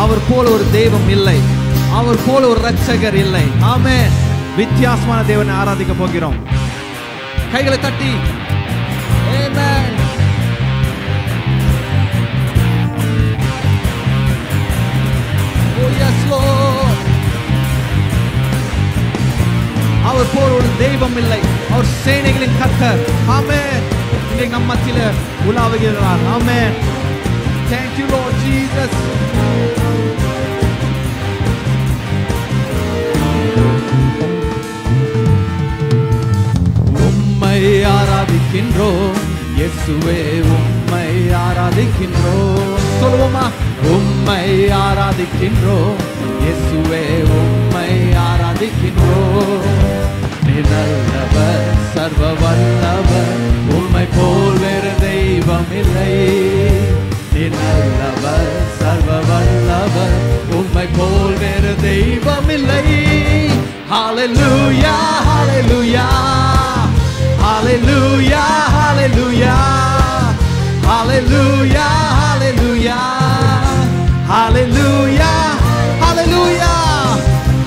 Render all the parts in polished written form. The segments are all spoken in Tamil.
அவர் போல ஒரு தெய்வம் இல்லை, அவர் போல ஒரு ரட்சகர் இல்லை. ஆமென். வித்தியாசமான தேவனை ஆராதிக்க போகிறோம். கைகளை தட்டி ஆமென். Oh yes Lord. அவர் போல ஒரு தெய்வம் இல்லை, அவர் சேனைகளின் கர்த்தர். ஆமென். இன்றைக்கு நம்ம மத்தியில உலாவுகிறார். ஆமென். Thank you Lord Jesus. உம்மை ஆராதிக்கின்றோம் இயேசுவே, உம்மை ஆராதிக்கின்றோம். சொல்லுவோமா? உம்மை ஆராதிக்கின்றோம் இயேசுவே, உம்மை ஆராதிக்கின்றோம். நீ நல்லவர், சர்வ வல்லவர், உம்மை போல் வேறு தெய்வம் இல்லை. நீ நல்லவர், சர்வ வல்லவர், உம்மை போல் வேறு தெய்வம் இல்லை. ஹalleluya ஹalleluya ஹalleluya ஹalleluya ஹalleluya ஹalleluya ஹalleluya ஹalleluya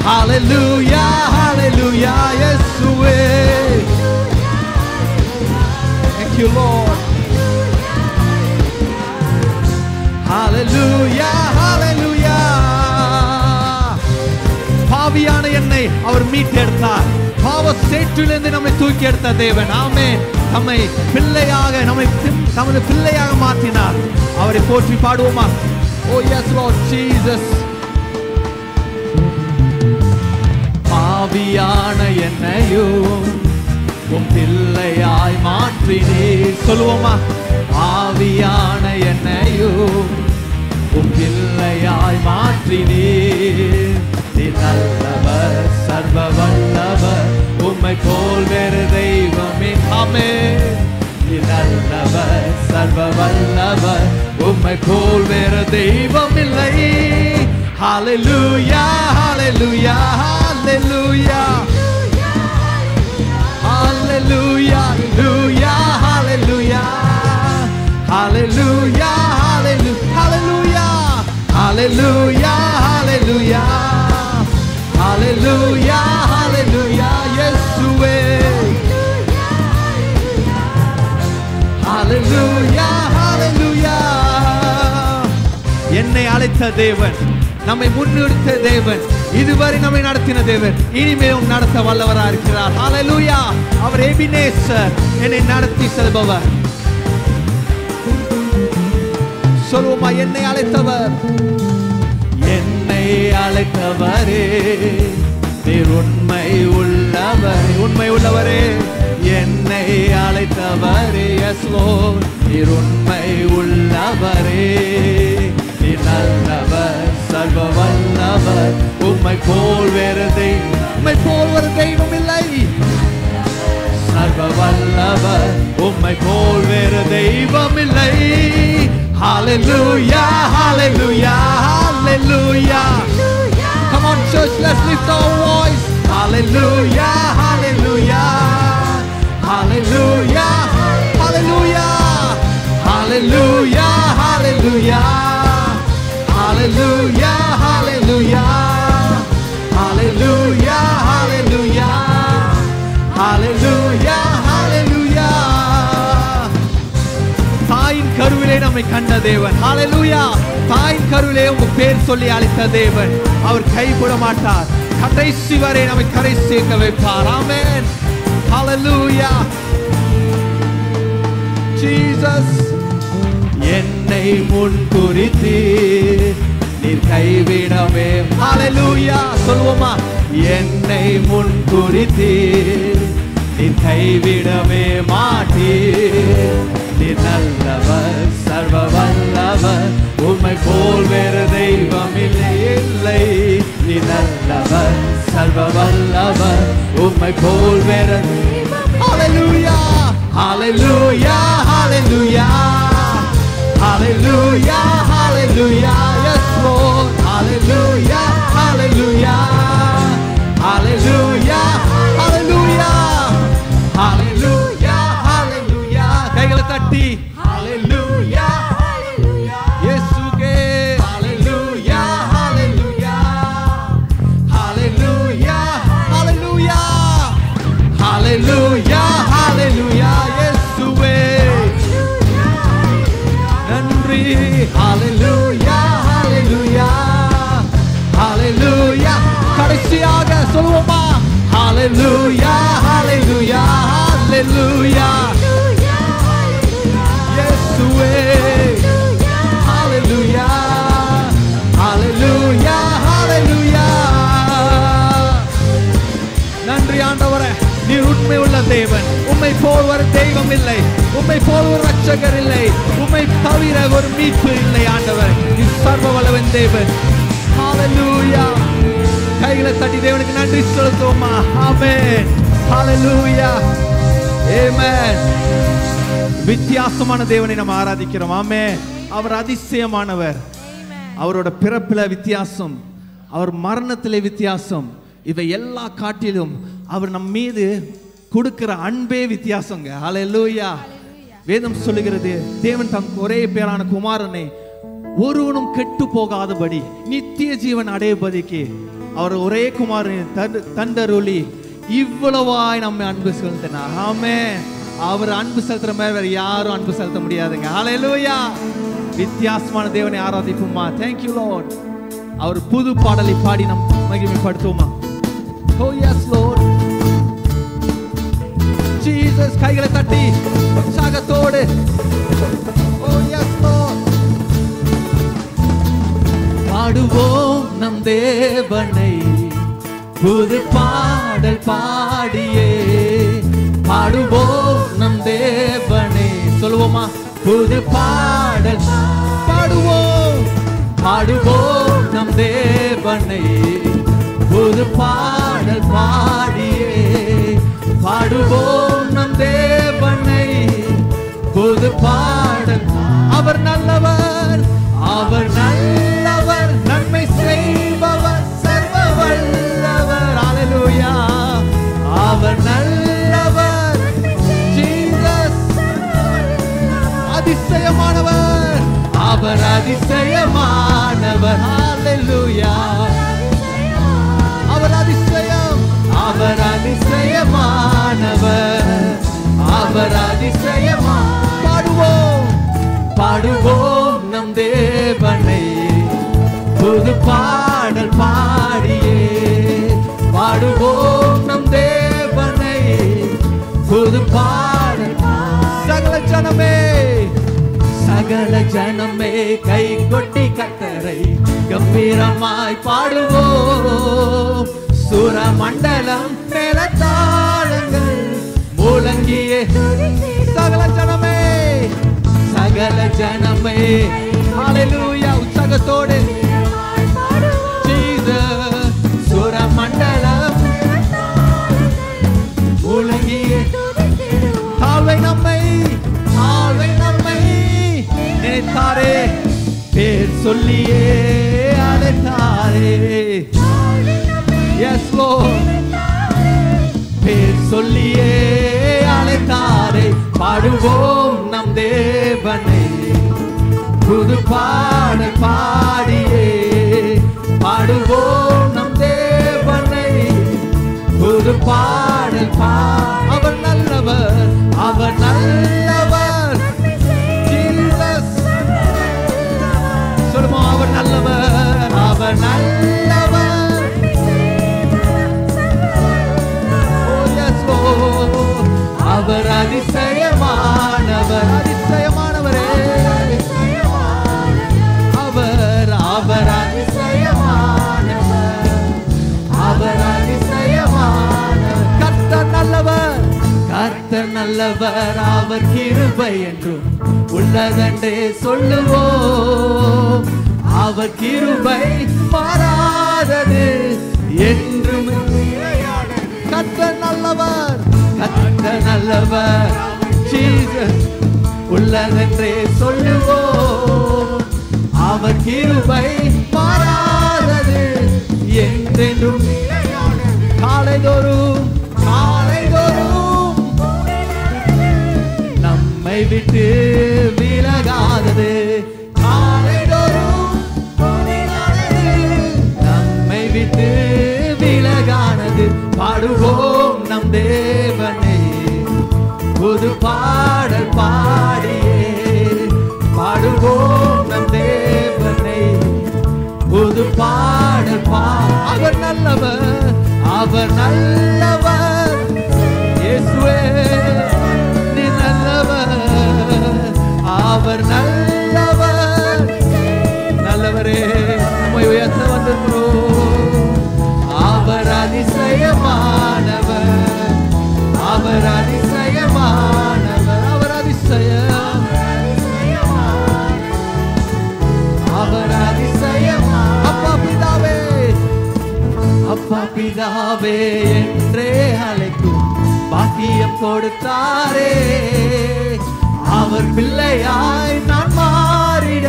ஹalleluya ஹalleluya இயேசுவே. Thank you Lord. Hallelujah hallelujah. பாவியான என்னை அவர் மீட்டெடுத்தார். பாவ சேற்றிலிருந்து நம்மை தூக்கி எடுத்த தேவன். ஆமென். நம்மை பிள்ளையாக, நம்மை தமது பிள்ளையாக மாற்றினார். அவரை போற்றி பாடுவோமா? Oh yes Lord Jesus. பாவியான என்னையும் உம் பிள்ளையாய் மாற்றினீர். சொல்லுவோமா? பாவியான என்னையும் உம் பிள்ளையாய் மாற்றினீர். நீ நல்லவர், சர்வ வல்லவர், உம்மை போல் வேறு தெய்வமே. ஆமென். நீ நல்லவர், சர்வ வல்லவர், உம்மை போல் வேறு தெய்வம் இல்லை. ஹalleluya ஹalleluya ஹalleluya ஹalleluya ஹalleluya ஹalleluya hallelujah hallelujah hallelujah hallelujah hallelujah hallelujah இயேசுவே. hallelujah hallelujah. என்னை அழைத்த தேவன், நம்மை முன்னெடுத்த தேவன், இதுவரை நம்மை நடத்தின தேவன், இனிமேலும் நடத்த வல்லவராக இருக்கிறார். hallelujah. அவர் எபினேசர், என்னை நடத்தி செல்பவர். சொல்லுவோமா? என்னை அழைத்தவர், என்னை அழைத்தவரே, நீர் உண்மை உள்ளவர், உண்மை உள்ளவரே. என்னை அழைத்தவரே, எஸ் லோர்ட், நீர் உண்மை உள்ளவரே. நீ நல்லவர், சர்வ வல்லவர், உம்மை போல் வேறு தெய்வம், உம்மை போல் ஒரு தெய்வம் இல்லை. சர்வ வல்லவர், உம்மை போல் வேறு தெய்வம் இல்லை. Hallelujah, hallelujah, hallelujah. Come on church, let's lift our voice. Hallelujah, hallelujah, hallelujah, hallelujah, hallelujah, hallelujah, hallelujah, hallelujah, hallelujah, hallelujah, hallelujah, hallelujah. தாயின் கருவிலே நம்மை கண்ட தேவன். ஹalleluya. தாயின் கருவிலே உங்க பேர் சொல்லி அழைத்த தேவன். அவர் கைவிட மாட்டார். கடைசி வரை நம்மை கரை சேர்க்க வைப்பார். ஆமென். ஹalleluya. ஜீசஸ். என்னை முன் குறித்தீர், நீர் கைவிடவே. ஹalleluya. சொல்லுவோமா? என்னை முன் குறித்தீர், நீர் கைவிடவே மாட்டீர். நீ நல்லவர், சர்வ வல்லவர், உம்மை போல் வேறு தெய்வம் இல்லை. நீ நல்லவர், சர்வ வல்லவர், உம்மை போல் வேறு. ஹalleluya hallelujah hallelujah hallelujah hallelujah yes Lord hallelujah hallelujah hallelujah hallelujah hallelujah hallelujah. கைகளை தட்டி hallelujah hallelujah இயேசுவே hallelujah உம்மை போல் ஒரு தெய்வம் இல்லை, உம்மை போல் ஒரு ரட்சகர் இல்லை, உம்மை தவிர ஒரு மீட்பு இல்லை ஆண்டவர். நீ சர்வ வல்லவன் தேவன். ஹalleluya. கைகளை தட்டி தேவனுக்கு நன்றி செலுத்துவோமா? ஆமென். ஹalleluya. ஆமென். வித்தியாசமான தேவனை நாம் ஆராதிக்கிறோம். ஆமென். அவர் அதிசயமானவர். அவரோட பிறப்பில வித்தியாசம், அவர் மரணத்திலே வித்தியாசம். இவை எல்லா காட்டிலும் அவர் நம் மீது கொடுக்கிற அன்பே வித்தியாசங்க. ஹalleluya. வேதம் சொல்லுகிறது, தேவன் தம் ஒரே பேரான குமாரனை ஒருவனும் கெட்டு போகாதபடி நித்திய ஜீவன் அடையபடிக்கு அவர் ஒரே குமாரனை தந்தருளி இவ்வளவாய் நம்ம அன்பு செலுத்தினார். ஆமென். அவர் அன்பு செலுத்துற மாதிரி வேற யாரும் அன்பு செலுத்த முடியாதுங்க. ஹalleluya. வித்தியாசமான தேவனை ஆராதிப்போமா? Thank you Lord. அவர் புது பாடலை பாடி நம் மகிமைப்படுத்துவோமா? Oh yes Lord. Jesus. கைகளை தட்டி உற்சாகத்தோடு Oh yes Lord. பாடுவோம் நம் தேவனை புது பாடல் பாடியே, பாடுவோம் நம் தேவனை. சொல்லுவோமா? புது பாடல் பாடுவோம், பாடுவோம் நம் தேவனை புது பாடல் பாடியே, பாடுவோம் நம் தேவனை புது பாடல். அவர் நல்லவர், அவர் நல்லவர், நன்மை செய்பவர், சர்வ வல்லவர். ஹalleluya. அவர் நல்லவர். ஜீசஸ் அதிசயமானவர், அவர் அதிசயமானவர். ஹalleluya. அவர் அதிசயம், அவர் அதிசயமானவர், அவர் அதிசயமா. பாடுவோம், பாடுவோம் நம் தேவனை புது பாடல் பாடியே, பாடுவோம் நம் தேவனை புது பாடல். சகல ஜனமே, சகல ஜனமே கை கொட்டி கர்த்தரை கம்பீரமாய் பாடுவோம். சுர மண்டலம் மேலத்தாளங்கள் முழங்கியே. சகல ஜனமே, சகல ஜனமே ஹalleluya. உற்சாகத்தோடு ஜீசஸ். சுர மண்டலம் முழங்கியே. தாழ்வை நம்மை, தாழ்வை நம்மை நினைத்தாரே, பேர் சொல்லியே அழைத்தாரே. Yes Lord. பேர் சொல்லியே அழைத்தாரே, பாடுவோம் நம் தேவனை புது பாடல் பாடியே, பாடுவோம் நம் தேவனை புது பாடல் பா. அவர் நல்லவர், அவர் நல்லவர். ஜீசஸ். சொல்லுமா? அவர் நல்லவர், அவர் நல்லவர். அவர் அதிசயமானவர், அதிசயமானவரே. அவர், அவர் அதிசயமானவர், அவர் அதிசயமானவர். கர்த்தர் நல்லவர், கர்த்தர் நல்லவர், அவர் கிருபை என்றும் உள்ளதென்றே சொல்லுவோம். அவர் கிருபை மாறாதது என்றும். கர்த்தர் நல்லவர், கர்த்தர் நல்லவர். ஜீசஸ் உள்ளதென்றே சொல்லுவோம். அவர் கிருபை மாறாதது என்றென்றும். காலைதோறும், காலைதோறும் நம்மை விட்டு விலகாதது. காலைதோறும் நம்மை விட்டு விலகானது. பாடுவோம் நம் தேவனை புது பாடல் பாடியே, பாடுவோம் நம் தேவனை புது பாடல் பா. அவர் நல்லவர், அவர் நல்லவர். இயேசுவே நீ நல்லவர், அவர் நல்லவர். நல்லவரே நம்மை உயர்த்த வந்திருக்கிறோம். அவர் அதிசயமானவர், அவர் அதிசயமானவர். அப்பா பிதாவே என்றே அழைக்கும் பாக்கியம் கொடுத்தாரே. அவர் பிள்ளையாய் நான் மாறிட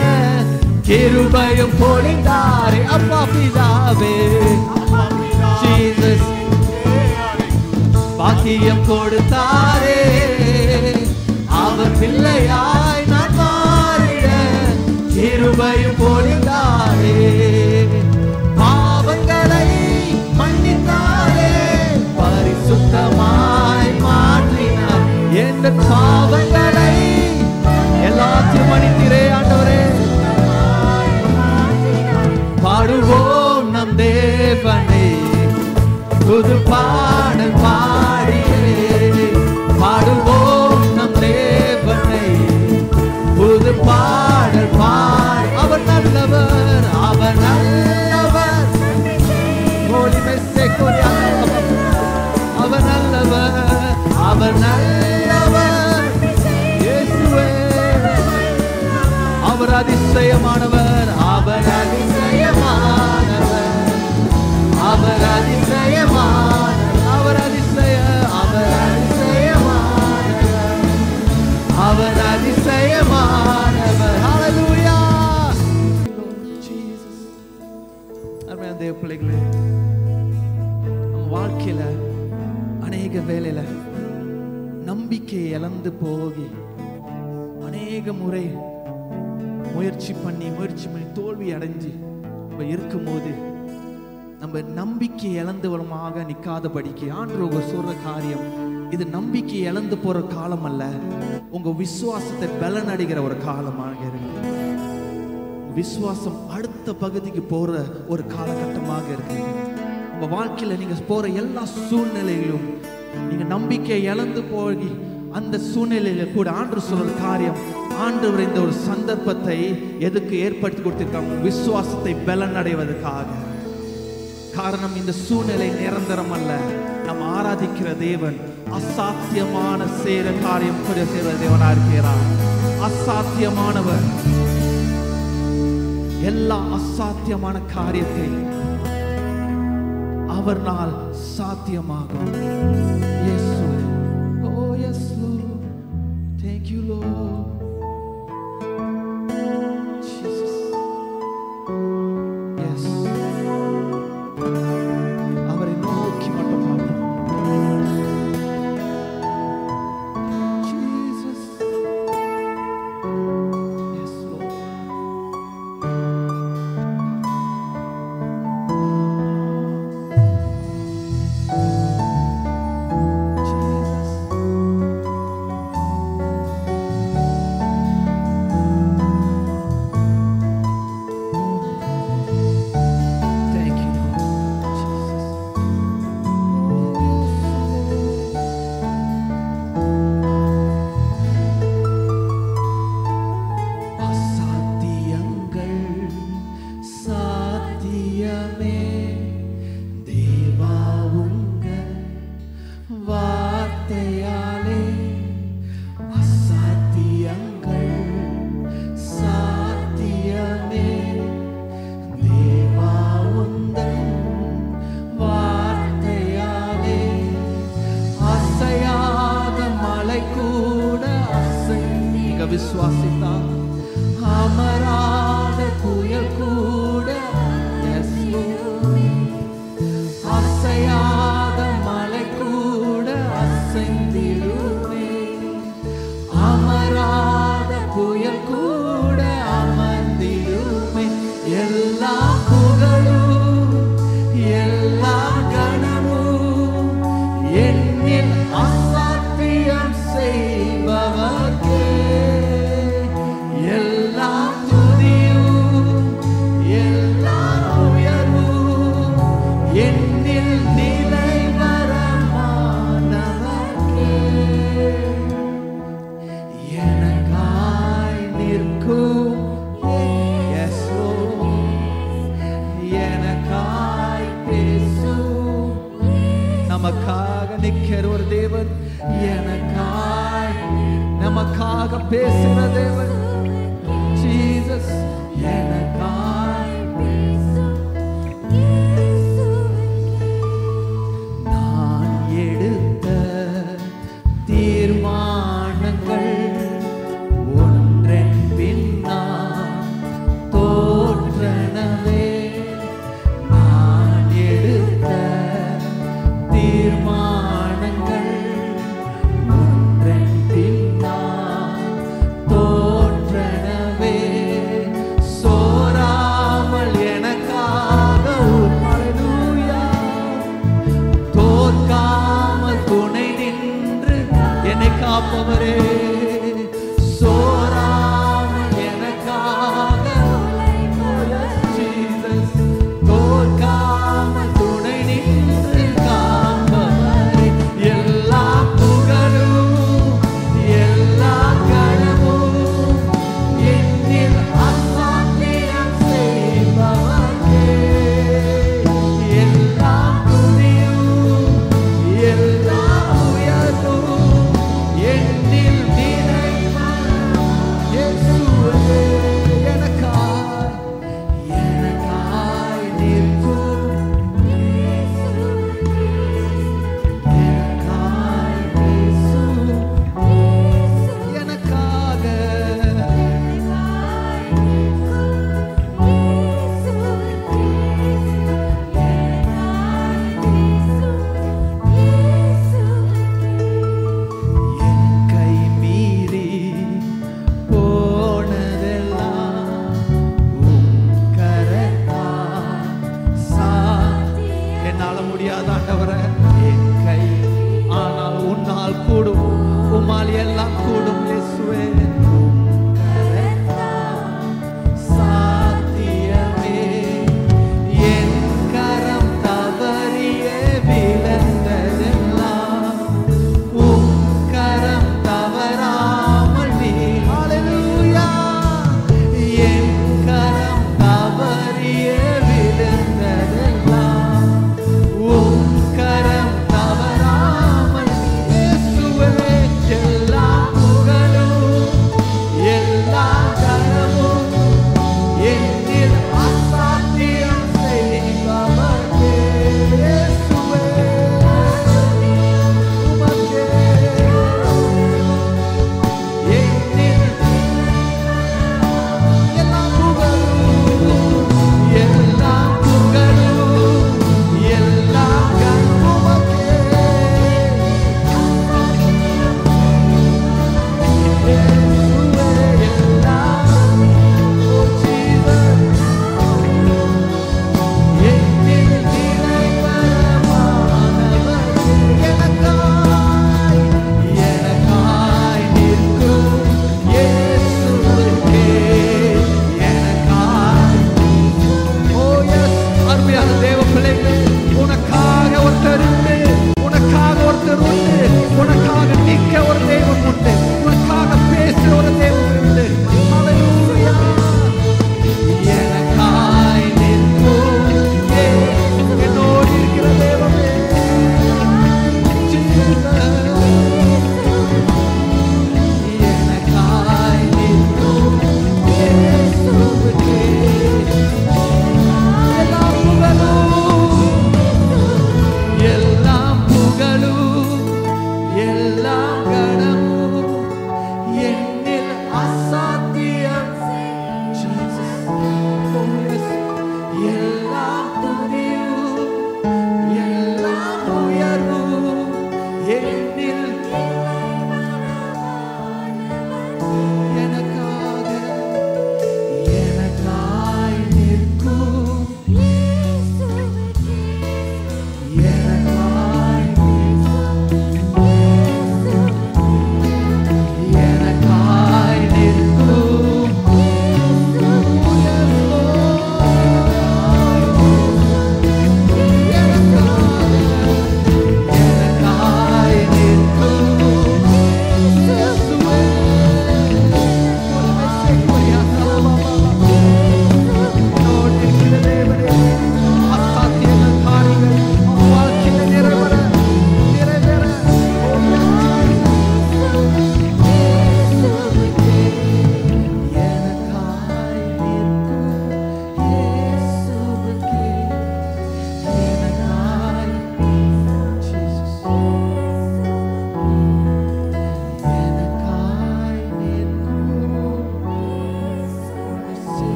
கிருபையும் பொழிந்தாரே. அப்பா பிதாவே ஜீசஸ் பாக்கியம் கொடுத்தாரே. அவர் பிள்ளையாய் நான் மாறிட கிருபையும் பொழிந்தாரே. பாவங்களை மன்னித்தாரே, பரிசுத்தமாய் மாற்றினார். எந்த பாவங்களை எல்லாத்தையும் மன்னித்தீரே ஆண்டவரே. பாடுவோம் நம் தேவனை புது பாடல் பாடியே. பாடுவோம் நம் தேவனை புது பாடல் பாடி. அவர் நல்லவர், அவர் நல்லவர். அவர் நல்லவர், அவர் நல்லவர். இயேசுவே அவர் அதிசயமானவர், அவர் அதிசயமானவர், அவர் அதிசயமானவர், அவர் அதிசயமானவர், அவர் அதிசயமானவர். ஹல்லேலூயா. ஜீசஸ். அருமையான தேவ பிள்ளைகளே, நம்ம வாழ்க்கையில அநேக வேளையில நம்பிக்கை இழந்து போகி அநேக முறை முயற்சி பண்ணி தோல்வி அடைஞ்சு நம்ம இருக்கும்போது நம்ம நம்பிக்கை இழந்தவரமாக நிக்காதபடிக்கு ஆண்டவர் சொல்ற காரியம் இது. நம்பிக்கை இழந்து போற காலம் அல்ல, உங்க விசுவாசத்தை பலனடைகிற ஒரு காலமாக இருக்கு. விசுவாசம் அடுத்த பகுதிக்கு போற ஒரு காலகட்டமாக இருக்கு. உங்க வாழ்க்கையில நீங்க போற எல்லா சூழ்நிலையிலும் நீங்க நம்பிக்கை இழந்து போய் அந்த சூழ்நிலையில கூட ஆண்டவர் சொல்ற காரியம், ஆண்டவர் இந்த ஒரு சந்தர்ப்பத்தை எதுக்கு ஏற்படுத்தி கொடுத்திருக்காங்க? விசுவாசத்தை பலனடைவதற்காக. காரணம், இந்த சூழ்நிலை நிரந்தரம் அல்ல. நாம் ஆராதிக்கிற தேவன் அசாத்தியமான செய்கிற காரியம் கூட செய்கிற தேவனா இருக்கிறார். அசாத்தியமானவர். எல்லா அசாத்தியமான காரியத்தை அவர்னால் சாத்தியமாகும். இயேசுவே. Oh yes Lord. Thank you Lord. Jesus. Yes. அவரை நோக்கி மட்டும் பார்ப்போம். Jesus. Yes Lord. விசுவாசித்தார் அமராத புயல் கூட அசையாத மலை கூட அசைந்திடுமே. அமராத புயல் கூட அமர்ந்திடுமே. எல்லா புகழும் எல்லா கணமும் என்னில் அசாத்தியம் செய்பவர்க்கே. நமக்காக நிற்கிற ஒரு தேவன், நமக்காக பேசுகிற தேவன். ஜீசஸ் எனக்காய்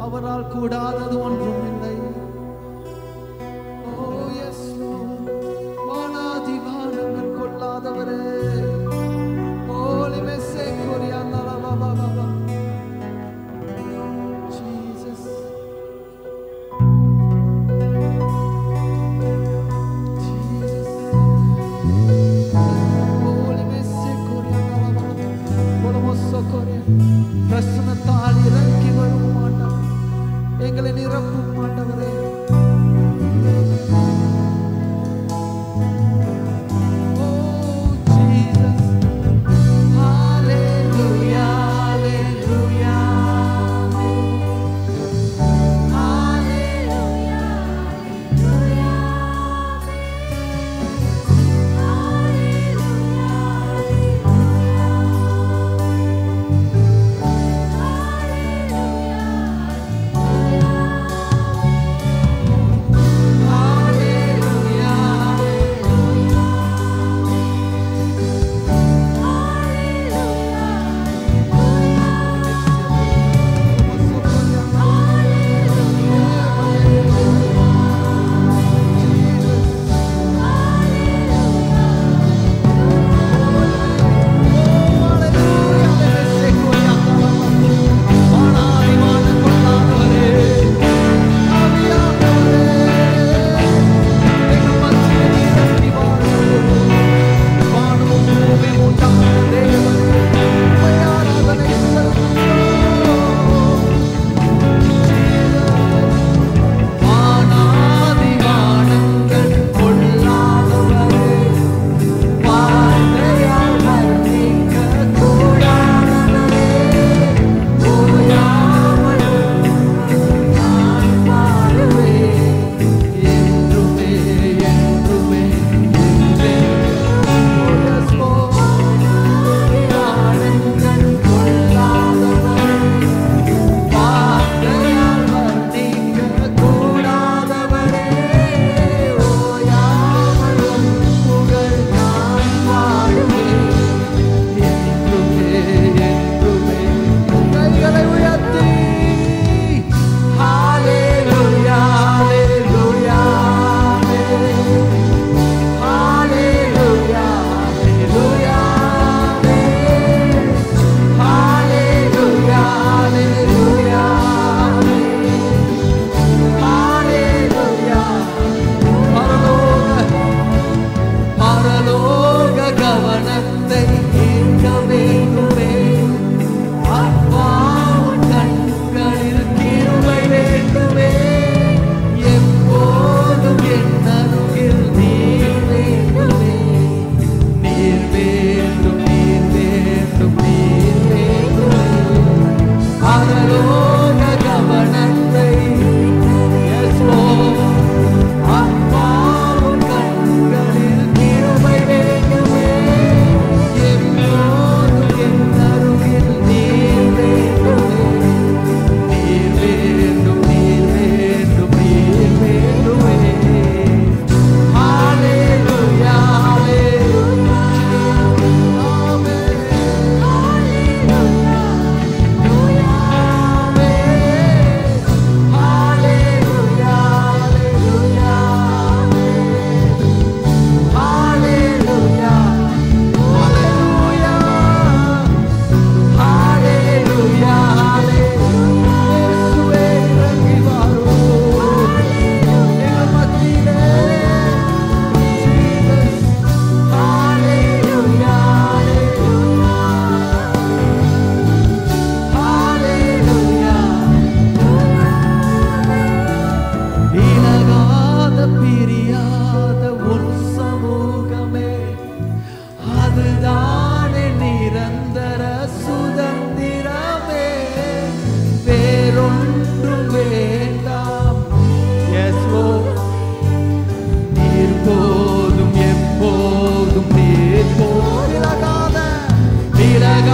அவரால் கூடாதது ஒன்றும் இல்லை. ஓ எஸ் லார்ட், வானாதி வானங்கள் கொள்ளாதவரே. Jesus. பிரசன்னத்தால் இறங்கி வரும் ஆண்டவர், எங்களை நிரப்பும் ஆண்டவரே.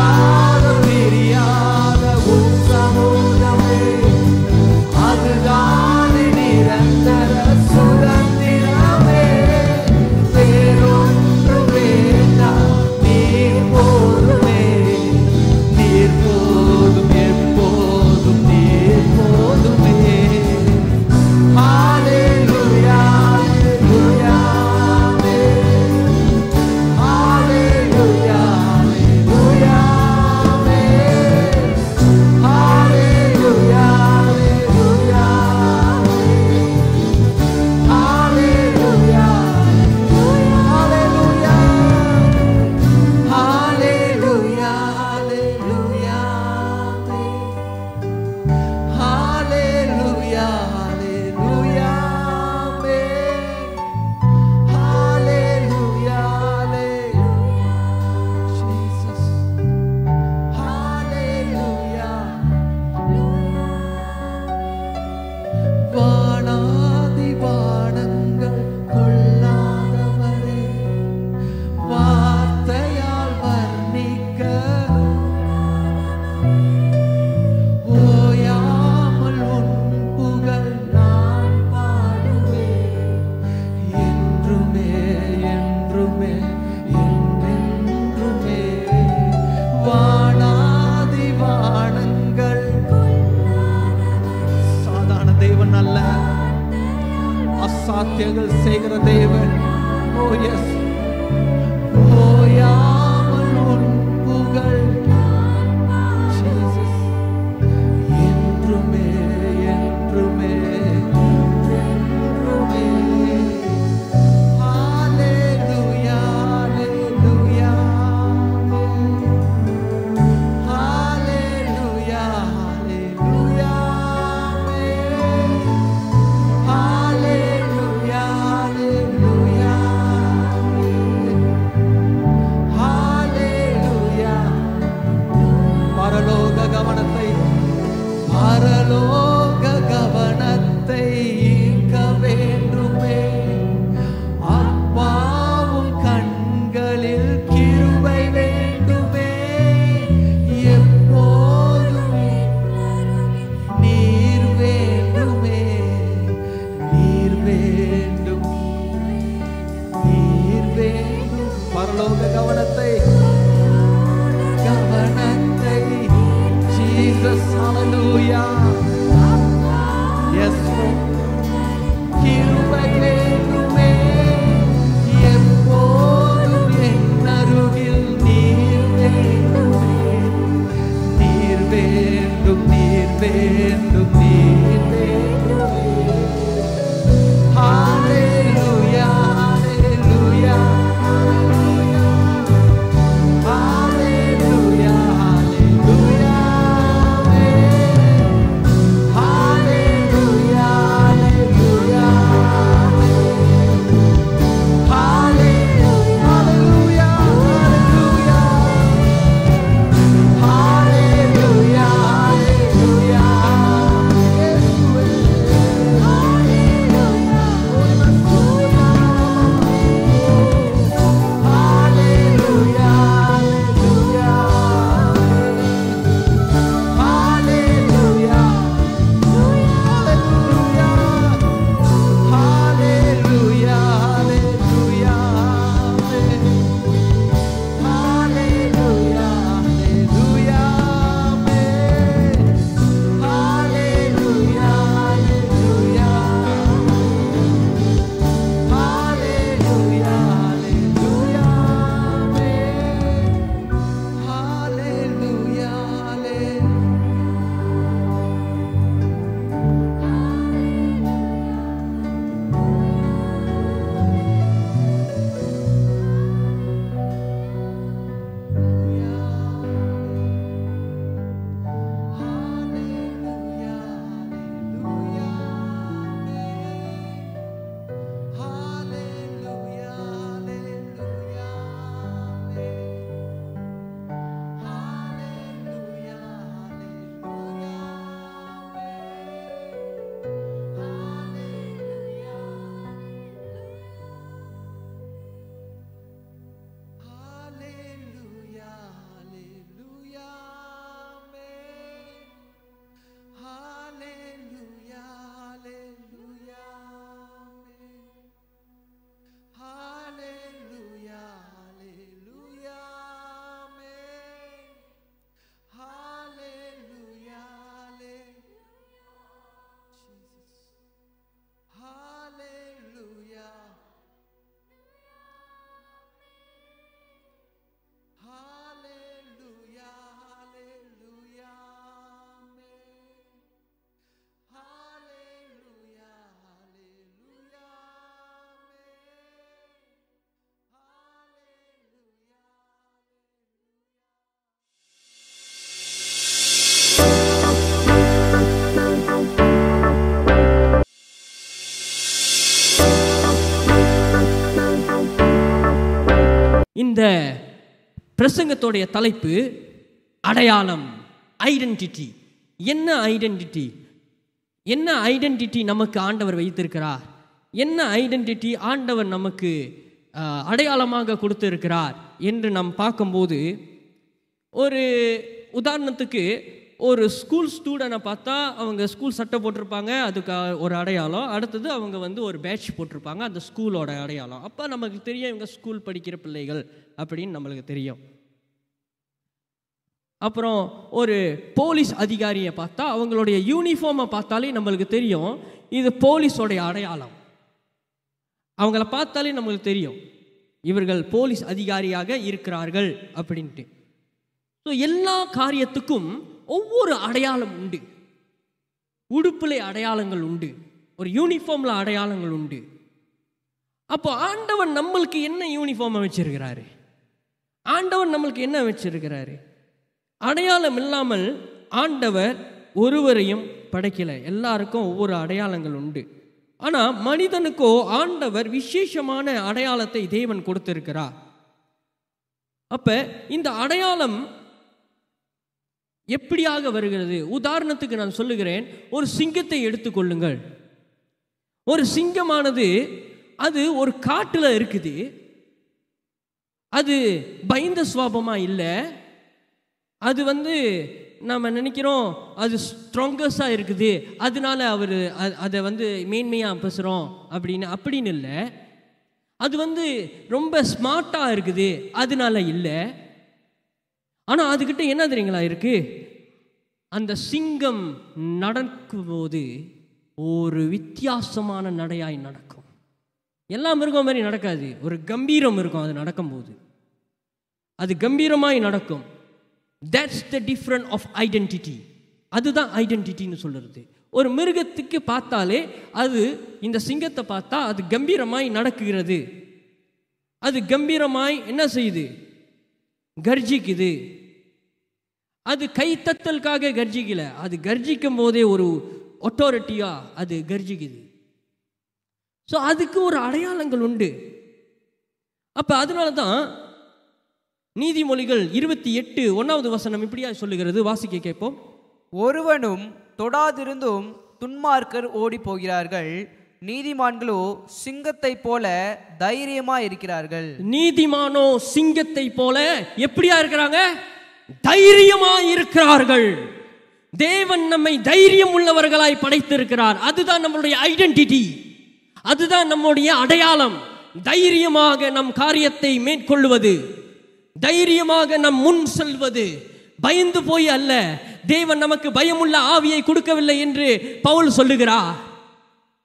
அழியாத பிரியாத உன் சமூகமே அதுதான் நிரந்தர சுதந்திரமே. வேறொன்று வேண்டாம், நீர் போதுமே, நீர் போதும், எப்போதும் நீர் போதுமே. ஹல்லேலூயா, ஹல்லேலூயா, ஹல்லேலூயா, ஹல்லேலூயா, ஹல்லேலூயா, ஹல்லேலூயா, ஹல்லேலூயா, ஹல்லேலூயா, ஹல்லேலூயா, ஹல்லேலூயா, ஹல்லேலூயா, Jesus, ஹல்லேலூயா. வானாதி வானங்கள் கொள்ளாதவரே, வார்த்தையால் வர்ணிக்க ஓயாமல் உன் புகழ் நான் பாடுவேன். என்றுமே என்றுமே என்றென்றுமே. வானாதி வானங்கள் சாதாரண தேவன் அல்ல, அசாத்தியங்கள் செய்கிற தேவன். ஓ எஸ், ஓயாமல் உன் புகழ் Jesus. என்றுமே என்றுமே என்றென்றுமே. ஹல்லேலூயா, ஹல்லேலூயா, ஹல்லேலூயா, ஹல்லேலூயா, ஹல்லேலூயா, ஹல்லேலூயா, ஹல்லேலூயா. பரலோக கவனத்தை பரலோக கவனத்தை ஈர்க்க வேண்டுமே. அப்பாவும் கண்களில் கிருபை வேண்டுமே. எப்போதும் நீர் வேண்டுமே, நீர் வேண்டும், நீர் வேண்டும். பரலோக கவனத்தை Jesus, hallelujah. Yes, Lord. கிருபை வேண்டுமே. எப்போதும் என் அருகில் நீர் வேண்டுமே. நீர் வேண்டும், நீர் வேண்டும், நீர் வேண்டுமே. Hallelujah, hallelujah, hallelujah, hallelujah, hallelujah. இந்த பிரசங்கத்தோடைய தலைப்பு அடையாளம், ஐடென்டிட்டி. என்ன ஐடென்டிட்டி? என்ன ஐடென்டிட்டி நமக்கு ஆண்டவர் வைத்திருக்கிறார்? என்ன ஐடென்டிட்டி ஆண்டவர் நமக்கு அடையாளமாக கொடுத்திருக்கிறார் என்று நாம் பார்க்கும்போது, ஒரு உதாரணத்துக்கு ஒரு ஸ்கூல் ஸ்டூடெண்ட்டை பார்த்தா அவங்க ஸ்கூல் சட்டை போட்டிருப்பாங்க, அதுக்கு ஒரு அடையாளம். அடுத்தது அவங்க ஒரு பேட்ச் போட்டிருப்பாங்க, அந்த ஸ்கூலோட அடையாளம். அப்போ நமக்கு தெரியும் இவங்க ஸ்கூல் படிக்கிற பிள்ளைகள் அப்படின்னு நம்மளுக்கு தெரியும். அப்புறம் ஒரு போலீஸ் அதிகாரியை பார்த்தா அவங்களுடைய யூனிஃபார்மை பார்த்தாலே நம்மளுக்கு தெரியும் இது போலீஸோடைய அடையாளம். அவங்கள பார்த்தாலே நம்மளுக்கு தெரியும் இவர்கள் போலீஸ் அதிகாரியாக இருக்கிறார்கள் அப்படின்ட்டு. ஸோ எல்லா காரியத்துக்கும் ஒவ்வொரு அடையாளம் உண்டு. உடுப்பிலே அடையாளங்கள் உண்டு, ஒரு யூனிஃபார்மில் அடையாளங்கள் உண்டு. அப்போ ஆண்டவன் நம்மளுக்கு என்ன யூனிஃபார்மை வச்சிருக்கிறாரு? ஆண்டவன் நம்மளுக்கு என்ன வச்சிருக்கிறாரு? அடையாளம் இல்லாமல் ஆண்டவர் ஒருவரையும் படைக்கலை. எல்லாருக்கும் ஒவ்வொரு அடையாளங்கள் உண்டு. ஆனால் மனிதனுக்கோ ஆண்டவர் விசேஷமான அடையாளத்தை தேவன் கொடுத்திருக்கிறார். அப்போ இந்த அடையாளம் எப்படியாக வருகிறது? உதாரணத்துக்கு நான் சொல்லுகிறேன், ஒரு சிங்கத்தை எடுத்துக்கொள்ளுங்கள். ஒரு சிங்கமானது அது ஒரு காட்டில் இருக்குது. அது பயந்த சுவாபமாக இல்லை. அது நம்ம நினைக்கிறோம் அது ஸ்ட்ராங்கஸ்டாக இருக்குது, அதனால அதை மேன்மையாக பேசுகிறோம் அப்படின்னு இல்லை. அது ரொம்ப ஸ்மார்ட்டாக இருக்குது, அதனால இல்லை. ஆனால் அதுக்கிட்ட என்ன தெரியுங்களா இருக்கு? அந்த சிங்கம் நடக்கும்போது ஒரு வித்தியாசமான நடையாய் நடக்கும். எல்லா மிருகம் மாதிரி நடக்காது, ஒரு கம்பீரம் இருக்கும். அது நடக்கும்போது அது கம்பீரமாய் நடக்கும். That's the difference of identity. அதுதான் ஐடென்டிட்டின்னு சொல்லுறது. ஒரு மிருகத்துக்கு பார்த்தாலே அது இந்த சிங்கத்தை பார்த்தா அது கம்பீரமாய் நடக்குகிறது. அது கம்பீரமாய் என்ன செய்யுது? கர்ஜிக்குது. அது கைத்தத்தலுக்காக கர்ஜிக்கல, அது கர்ஜிக்கும் போதே ஒரு அத்தாரிட்டியா அது கர்ஜிக்குது. ஸோ அதுக்கு ஒரு அடையாளங்கள் உண்டு. அப்போ அதனால தான் நீதிமொழிகள் 28:1 இப்படியா சொல்லுகிறது. வாசிக்க கேட்போம். ஒருவனும் தொடாதிருந்தும் துன்மார்க்கர் ஓடி போகிறார்கள், நீதிமான்களோ சிங்கத்தை போல தைரியமா இருக்கிறார்கள். நீதிமானோ சிங்கத்தை போல எப்படியா இருக்கிறாங்க? தைரியமா இருக்கிறார்கள். தேவன் நம்மை தைரியம் உள்ளவர்களாய் படைத்திருக்கிறார். அதுதான் நம்மளுடைய ஐடென்டிட்டி, அதுதான் நம்முடைய அடையாளம். தைரியமாக நம் காரியத்தை மேற்கொள்வது, தைரியமாக நம் முன் செல்வது, பயந்து போய் அல்ல. தேவன் நமக்கு பயமுள்ள ஆவியை கொடுக்கவில்லை என்று பவுல் சொல்லுகிறார்.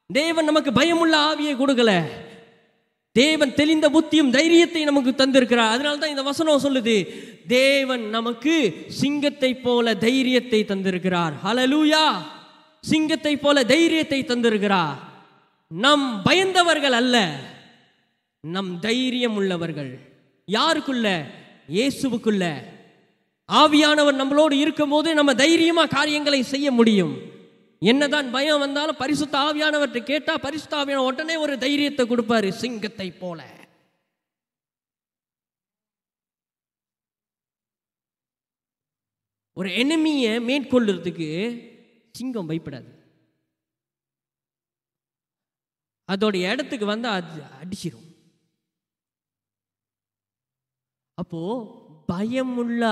தேவன் நமக்கு பயமுள்ள ஆவியை கொடுக்கல, தேவன் தெளிந்த புத்தியும் தைரியத்தை நமக்கு தந்திருக்கிறார். அதனால தான் இந்த வசனம் சொல்லுது, தேவன் நமக்கு சிங்கத்தை போல தைரியத்தை தந்திருக்கிறார். ஹல்லேலூயா! சிங்கத்தை போல தைரியத்தை தந்திருக்கிறார். நம் பயந்தவர்கள் அல்ல, நம் தைரியம் உள்ளவர்கள். யாருக்குள்ள? இயேசுவுக்குள்ள. ஆவியானவர் நம்மளோடு இருக்கும் போது நம்ம தைரியமா காரியங்களை செய்ய முடியும். என்னதான் பயம் வந்தாலும் பரிசுத்த ஆவியானவர்கிட்ட கேட்டா பரிசுத்த ஆவியானவர் உடனே ஒரு தைரியத்தை கொடுப்பாரு, சிங்கத்தை போல. ஒரு எனிமியை மேற்கொள்றதுக்கு சிங்கம் பயப்படாது. அதோட இடத்துக்கு வந்து அது அடிச்சிடும். அப்போ பயமுள்ள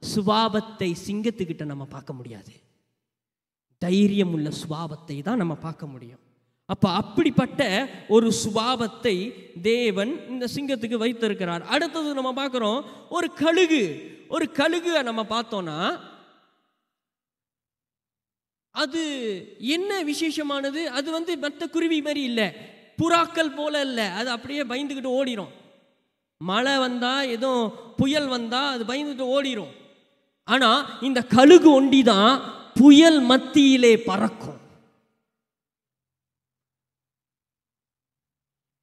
சுபாவத்தை சிங்கத்துக்கிட்ட நம்ம பார்க்க முடியாது, தைரியம் உள்ள சுபாவத்தை தான் நம்ம பார்க்க முடியும். அப்போ அப்படிப்பட்ட ஒரு சுபாவத்தை தேவன் இந்த சிங்கத்துக்கு வைத்திருக்கிறார். அடுத்தது நம்ம பார்க்குறோம், ஒரு கழுகு நம்ம பார்த்தோம்னா அது என்ன விசேஷமானது? அது மற்ற குருவி மாதிரி இல்லை, புறாக்கள் போல இல்லை. அது அப்படியே பயந்துக்கிட்டு ஓடிடும். மழை வந்தா ஏதோ புயல் வந்தா அது பயந்துட்டு ஓடிடும். ஆனா இந்த கழுகு ஒண்டி தான் புயல் மத்தியிலே பறக்கும்.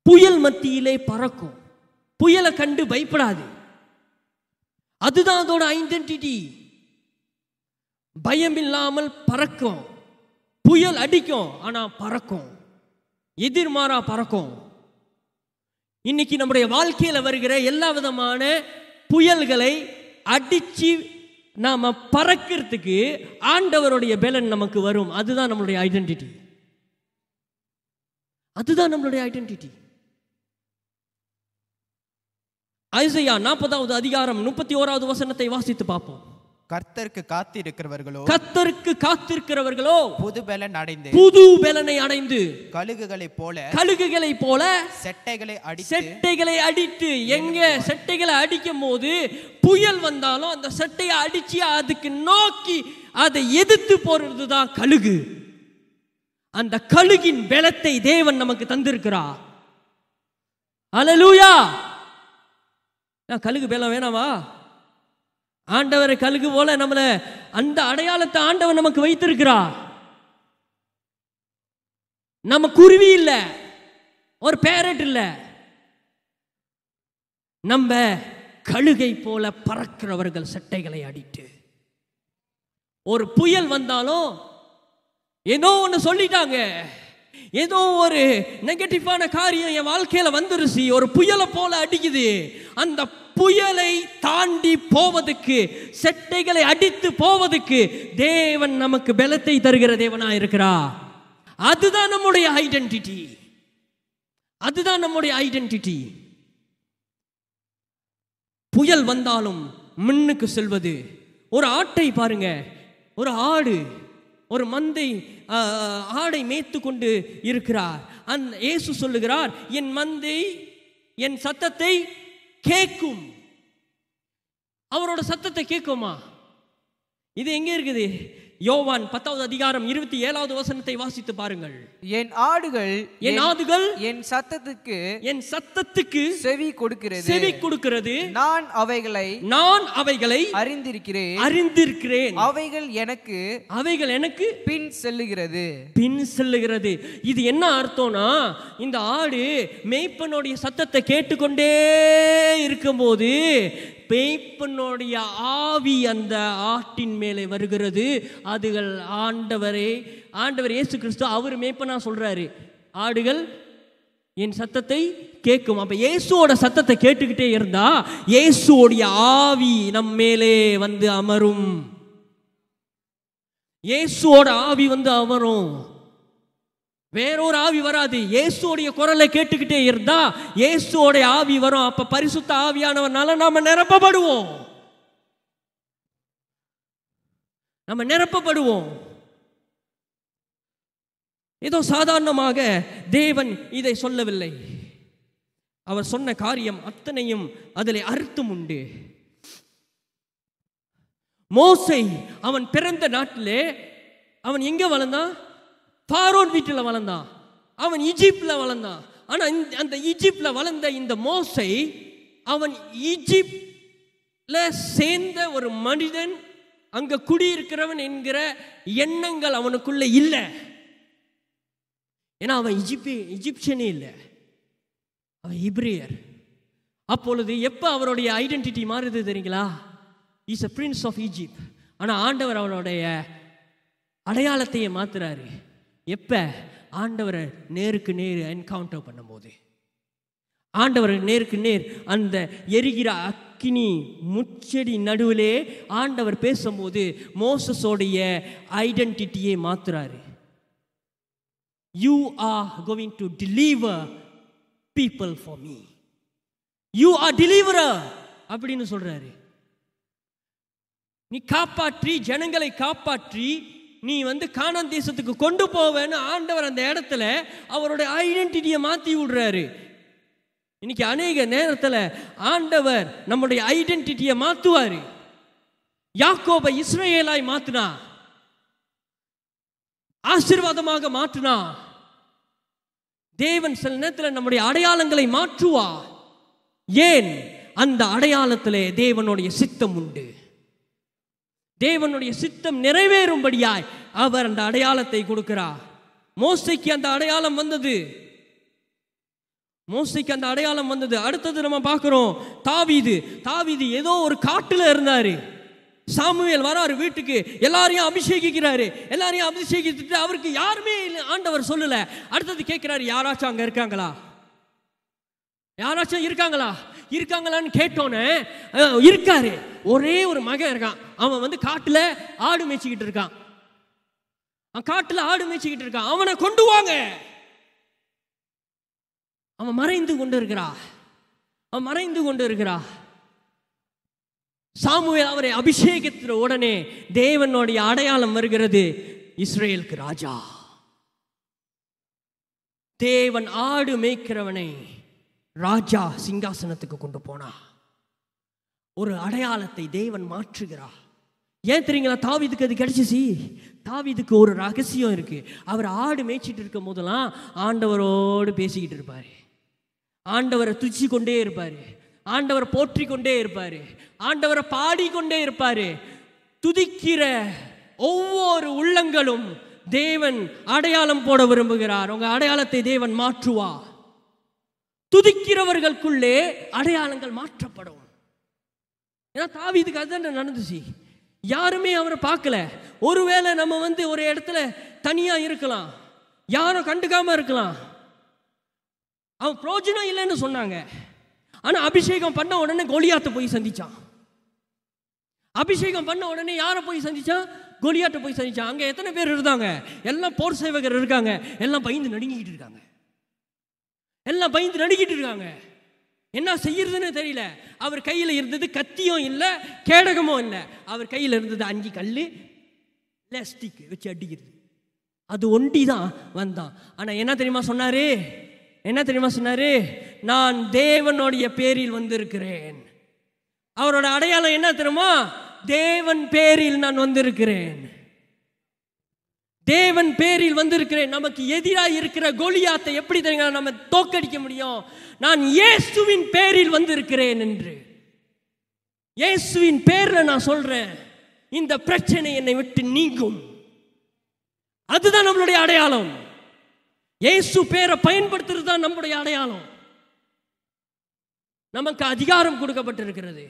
புயல் மத்தியிலே பறக்கும், புயலை கண்டு பயப்படாது. அதுதான் அதோட ஐடென்டிட்டி. பயம் இல்லாமல் பறக்கும். புயல் அடிக்கும், ஆனா பறக்கும், எதிர்மாறா பறக்கும். இன்னைக்கு நம்முடைய வாழ்க்கையில வருகிற எல்லா விதமான புயல்களை அடிச்சு நாம பறக்கிறதுக்கு ஆண்டவருடைய பலன் நமக்கு வரும். அதுதான் நம்மளுடைய ஐடென்டிட்டி. அதுதான் நம்மளுடைய ஐடென்டிட்டி. ஐசையா 40வது அதிகாரம் 31வது வசனத்தை வாசித்து பார்ப்போம். கர்த்தருக்கு காத்திருக்கிறவர்களோ புது பலனை அடைந்து கழுகுகளைப் போல செட்டைகளை அடித்து எங்க செட்டைகளை அடிக்கும் போது புயல் வந்தாலும் அந்த செட்டையை அடிச்சு அதுக்கு நோக்கி அதை எதிர்த்து போறதுதான் கழுகு. அந்த கழுகின் பலத்தை தேவன் நமக்கு தந்திருக்கிறார். அல்லேலூயா. கழுகு பலம் வேணாமா? ஆண்டவரை கழுகு போல நம்மள அந்த அடையாளத்தை ஆண்டவர் நமக்கு வைத்திருக்கிறார். நம்ம குருவி இல்ல, ஒரு பேரட் இல்ல, நம்ம கழுகை போல பறக்கிறவர்கள் செட்டைகளை அடித்து. ஒரு புயல் வந்தாலும் ஏதோ ஒன்று சொல்லிட்டாங்க, ஏதோ ஒரு நெகட்டிவான காரியம் என் வாழ்க்கையில வந்துருச்சு, ஒரு புயலை போல அடிக்குது. அந்த புயலை தாண்டி போவதற்கு, செட்டைகளை அடித்து போவதற்கு தேவன் நமக்கு பலத்தை தருகிற தேவனா இருக்கிறார். அதுதான் நம்முடைய ஐடென்டிட்டி. அதுதான் நம்முடைய ஐடென்டிட்டி. புயல் வந்தாலும் முன்னுக்கு செல்வது. ஒரு ஆட்டை பாருங்க, ஒரு ஆடு ஒரு மந்தை ஆடை மேய்த்து கொண்டு இருக்கிறார். இயேசு சொல்லுகிறார், என் மந்தை என் சத்தத்தை கேட்கும். அவரோட சத்தத்தை கேட்குமா? இது எங்க இருக்குது? யோவான் 10வது அதிகாரம் 27வது வசனத்தை வாசித்து பாருங்கள். என் ஆடுகள் என் சத்தத்துக்கு செவி கொடுக்கிறது. நான் அவைகளை அறிந்திருக்கிறேன். அவைகள் எனக்கு பின் செல்லுகிறது. இது என்ன அர்த்தம்னா, இந்த ஆடு மேய்ப்பனுடைய சத்தத்தை கேட்டுக்கொண்டே இருக்கும்போது மேய்ப்பனுடைய ஆவி அந்த ஆட்டின் மேலே வருகிறது. அதுகள் ஆண்டவர் இயேசு கிறிஸ்து அவர் மேய்ப்பனா சொல்றாரு, ஆடுகள் என் சத்தத்தை கேட்கும். அப்ப இயேசுவோட சத்தத்தை கேட்டுக்கிட்டே இருந்தா இயேசுவோடைய ஆவி நம் மேலே வந்து அமரும். இயேசுவோட ஆவி வந்து அமரும், வேறொரு ஆவி வராது. இயேசுவோடைய குரலை கேட்டுக்கிட்டே இருந்தா இயேசுவோடைய ஆவி வரும். அப்ப பரிசுத்த ஆவியானவர்னால நாம நிரப்பப்படுவோம். ஏதோ சாதாரணமாக தேவன் இதை சொல்லவில்லை. அவர் சொன்ன காரியம் அத்தனையும் அதில் அர்த்தம் உண்டு. மோசே அவன் பிறந்த நாட்டிலே அவன் எங்க வளர்ந்தான்? பார்வோன் வீட்டில் வளர்ந்தான். அவன் ஈஜிப்ட்ல வளர்ந்தான். ஆனா அந்த ஈஜிப்ட்ல வளர்ந்த இந்த மோசே, அவன் ஈஜிப்ட்ல சேர்ந்த ஒரு மனிதன், அங்க குடியிருக்கிறவன் என்கிற எண்ணங்கள் அவனுக்குள்ள இல்லை. ஏன்னா அவன் இஜிப்சியனே இல்லை, அவன் இப்ரியர். அப்பொழுது எப்ப அவருடைய ஐடென்டிட்டி மாறுது தெரியுங்களா? Is a prince of Egypt. ஆனா ஆண்டவர் அவனுடைய அடையாளத்தையே மாத்துறாரு. எப்ப? ஆண்டவரை நேருக்கு நேர் என்கவுண்டர் பண்ணும்போது, ஆண்டவர் நேருக்கு நேர் அந்த எரிகிற அக்கினி முச்செடி நடுவிலே ஆண்டவர் பேசும்போது மோசஸோடைய ஐடென்டிட்டியை மாத்துறாரு. You are going to deliver people for me. You are deliverer அப்படின்னு சொல்றாரு. நீ காப்பாற்றி, ஜனங்களை காப்பாற்றி நீ வந்து கானான் தேசத்துக்கு கொண்டு போவேன்னு ஆண்டவர் அந்த இடத்துல அவருடைய ஐடென்டிட்டியை மாத்தி விடுறாரு. இன்னைக்கு அநேக நேரத்தில் ஆண்டவர் நம்முடைய ஐடென்டிட்டியை மாத்துவாரு. யாக்கோபை இஸ்ரவேலாய் மாத்தினா, ஆசீர்வாதமாக மாற்றினா. தேவன் சில நேரத்தில் நம்முடைய அடையாளங்களை மாற்றுவா. ஏன்? அந்த அடையாளத்திலே தேவனுடைய சித்தம் உண்டு. தேவனுடைய சித்தம் நிறைவேறும்படியாய் அவர் அந்த அடையாளத்தை கொடுக்கிறார். மோசேக்கு அந்த அடையாளம் வந்தது. அடுத்தது நம்ம பார்க்கிறோம் தாவீது ஏதோ ஒரு காட்டுல இருந்தாரு. சாமுவேல் வராரு வீட்டுக்கு, எல்லாரையும் அபிஷேகிக்கிறாரு. எல்லாரையும் அபிஷேகித்துட்டு அவருக்கு யாருமே ஆண்டவர் சொல்லல. அடுத்தது கேட்கிறாரு, யாராச்சும் அங்க இருக்காங்களா? யாராச்சும் இருக்காங்களான்னு கேட்டோன்னே இருக்காரு. ஒரே ஒரு மகன் இருக்கான். அவன் வந்து காட்டுல ஆடு மேய்ச்சிக்கிட்டு இருக்கான். அவனை கொண்டு வாங்க. அவன் மறைந்து கொண்டு இருக்கிறா. சாமுவேல் அவரை அபிஷேகித்த உடனே தேவனுடைய அடையாளம் வருகிறது. இஸ்ரேலுக்கு ராஜா. தேவன் ஆடு மேய்க்கிறவனை ராஜா சிங்காசனத்துக்கு கொண்டு போனா. ஒரு அடையாளத்தை தேவன் மாற்றுகிறார். ஏன் தெரியுங்களா? தாவீதுக்கு அது கிடைச்சிச்சு. தாவீதுக்கு ஒரு ரகசியம் இருக்கு. அவர் ஆடு மேய்ச்சிட்டு இருக்கும் போதெல்லாம் ஆண்டவரோடு பேசிக்கிட்டு இருப்பாரு. ஆண்டவரை துதிச்சு கொண்டே இருப்பாரு. ஆண்டவரை போற்றி கொண்டே இருப்பாரு. ஆண்டவரை பாடிக்கொண்டே இருப்பாரு. துதிக்கிற ஒவ்வொரு உள்ளங்களும் தேவன் அடையாளம் போட விரும்புகிறார். உங்க அடையாளத்தை தேவன் மாற்றுவா. துதிக்கிறவர்களுக்குள்ளே அடையாளங்கள் மாற்றப்படும். ஏன்னா தாவீதுக்கு அதுதான் நடந்துச்சு. யாருமே அவரை பார்க்கல. ஒருவேளை நம்ம வந்து ஒரு இடத்துல தனியா இருக்கலாம், யாரும் கண்டுக்காம இருக்கலாம், அவன் பிரயோஜனம் இல்லைன்னு சொன்னாங்க. ஆனா அபிஷேகம் பண்ண உடனே கோலியாத்தை போய் சந்திச்சான். அபிஷேகம் பண்ண உடனே யாரை போய் சந்திச்சான்? கோலியாத்தை போய் சந்திச்சான். அங்க எத்தனை பேர் இருந்தாங்க? எல்லாம் போர் சேவகர் இருக்காங்க. எல்லாம் பயந்து நடுங்கிட்டு இருக்காங்க. என்ன செய்யறதுன்னு தெரியல. அவர் கையில இருந்தது கத்தியும் இல்லை, கேடகமும் இல்லை. அவர் கையில இருந்தது 5 கல்லு, பிளாஸ்டிக் வச்சு அடிக்கிறது. அது ஒண்டிதான் வந்தான். ஆனா என்ன தெரியுமா சொன்னாரு? நான் தேவனுடைய பேரில் வந்திருக்கிறேன். அவரோட அடையாளம் என்ன தெரியுமா? தேவன் பேரில் நான் வந்திருக்கிறேன். தேவன் பேரில் வந்திருக்கிறேன். நமக்கு எதிராக இருக்கிற கோலியாத்தை எப்படி தெரியுங்க நம்ம தோக்கடிக்க முடியும்? நான் இயேசுவின் பேரில் வந்திருக்கிறேன் என்று. இயேசுவின் பேர்ல நான் சொல்றேன், இந்த பிரச்சனை என்னை விட்டு நீங்கும். அதுதான் நம்மளுடைய அடையாளம். இயேசு பேரை பயன்படுத்துறது தான் நம்முடைய அடையாளம். நமக்கு அதிகாரம் கொடுக்கப்பட்டிருக்கிறது.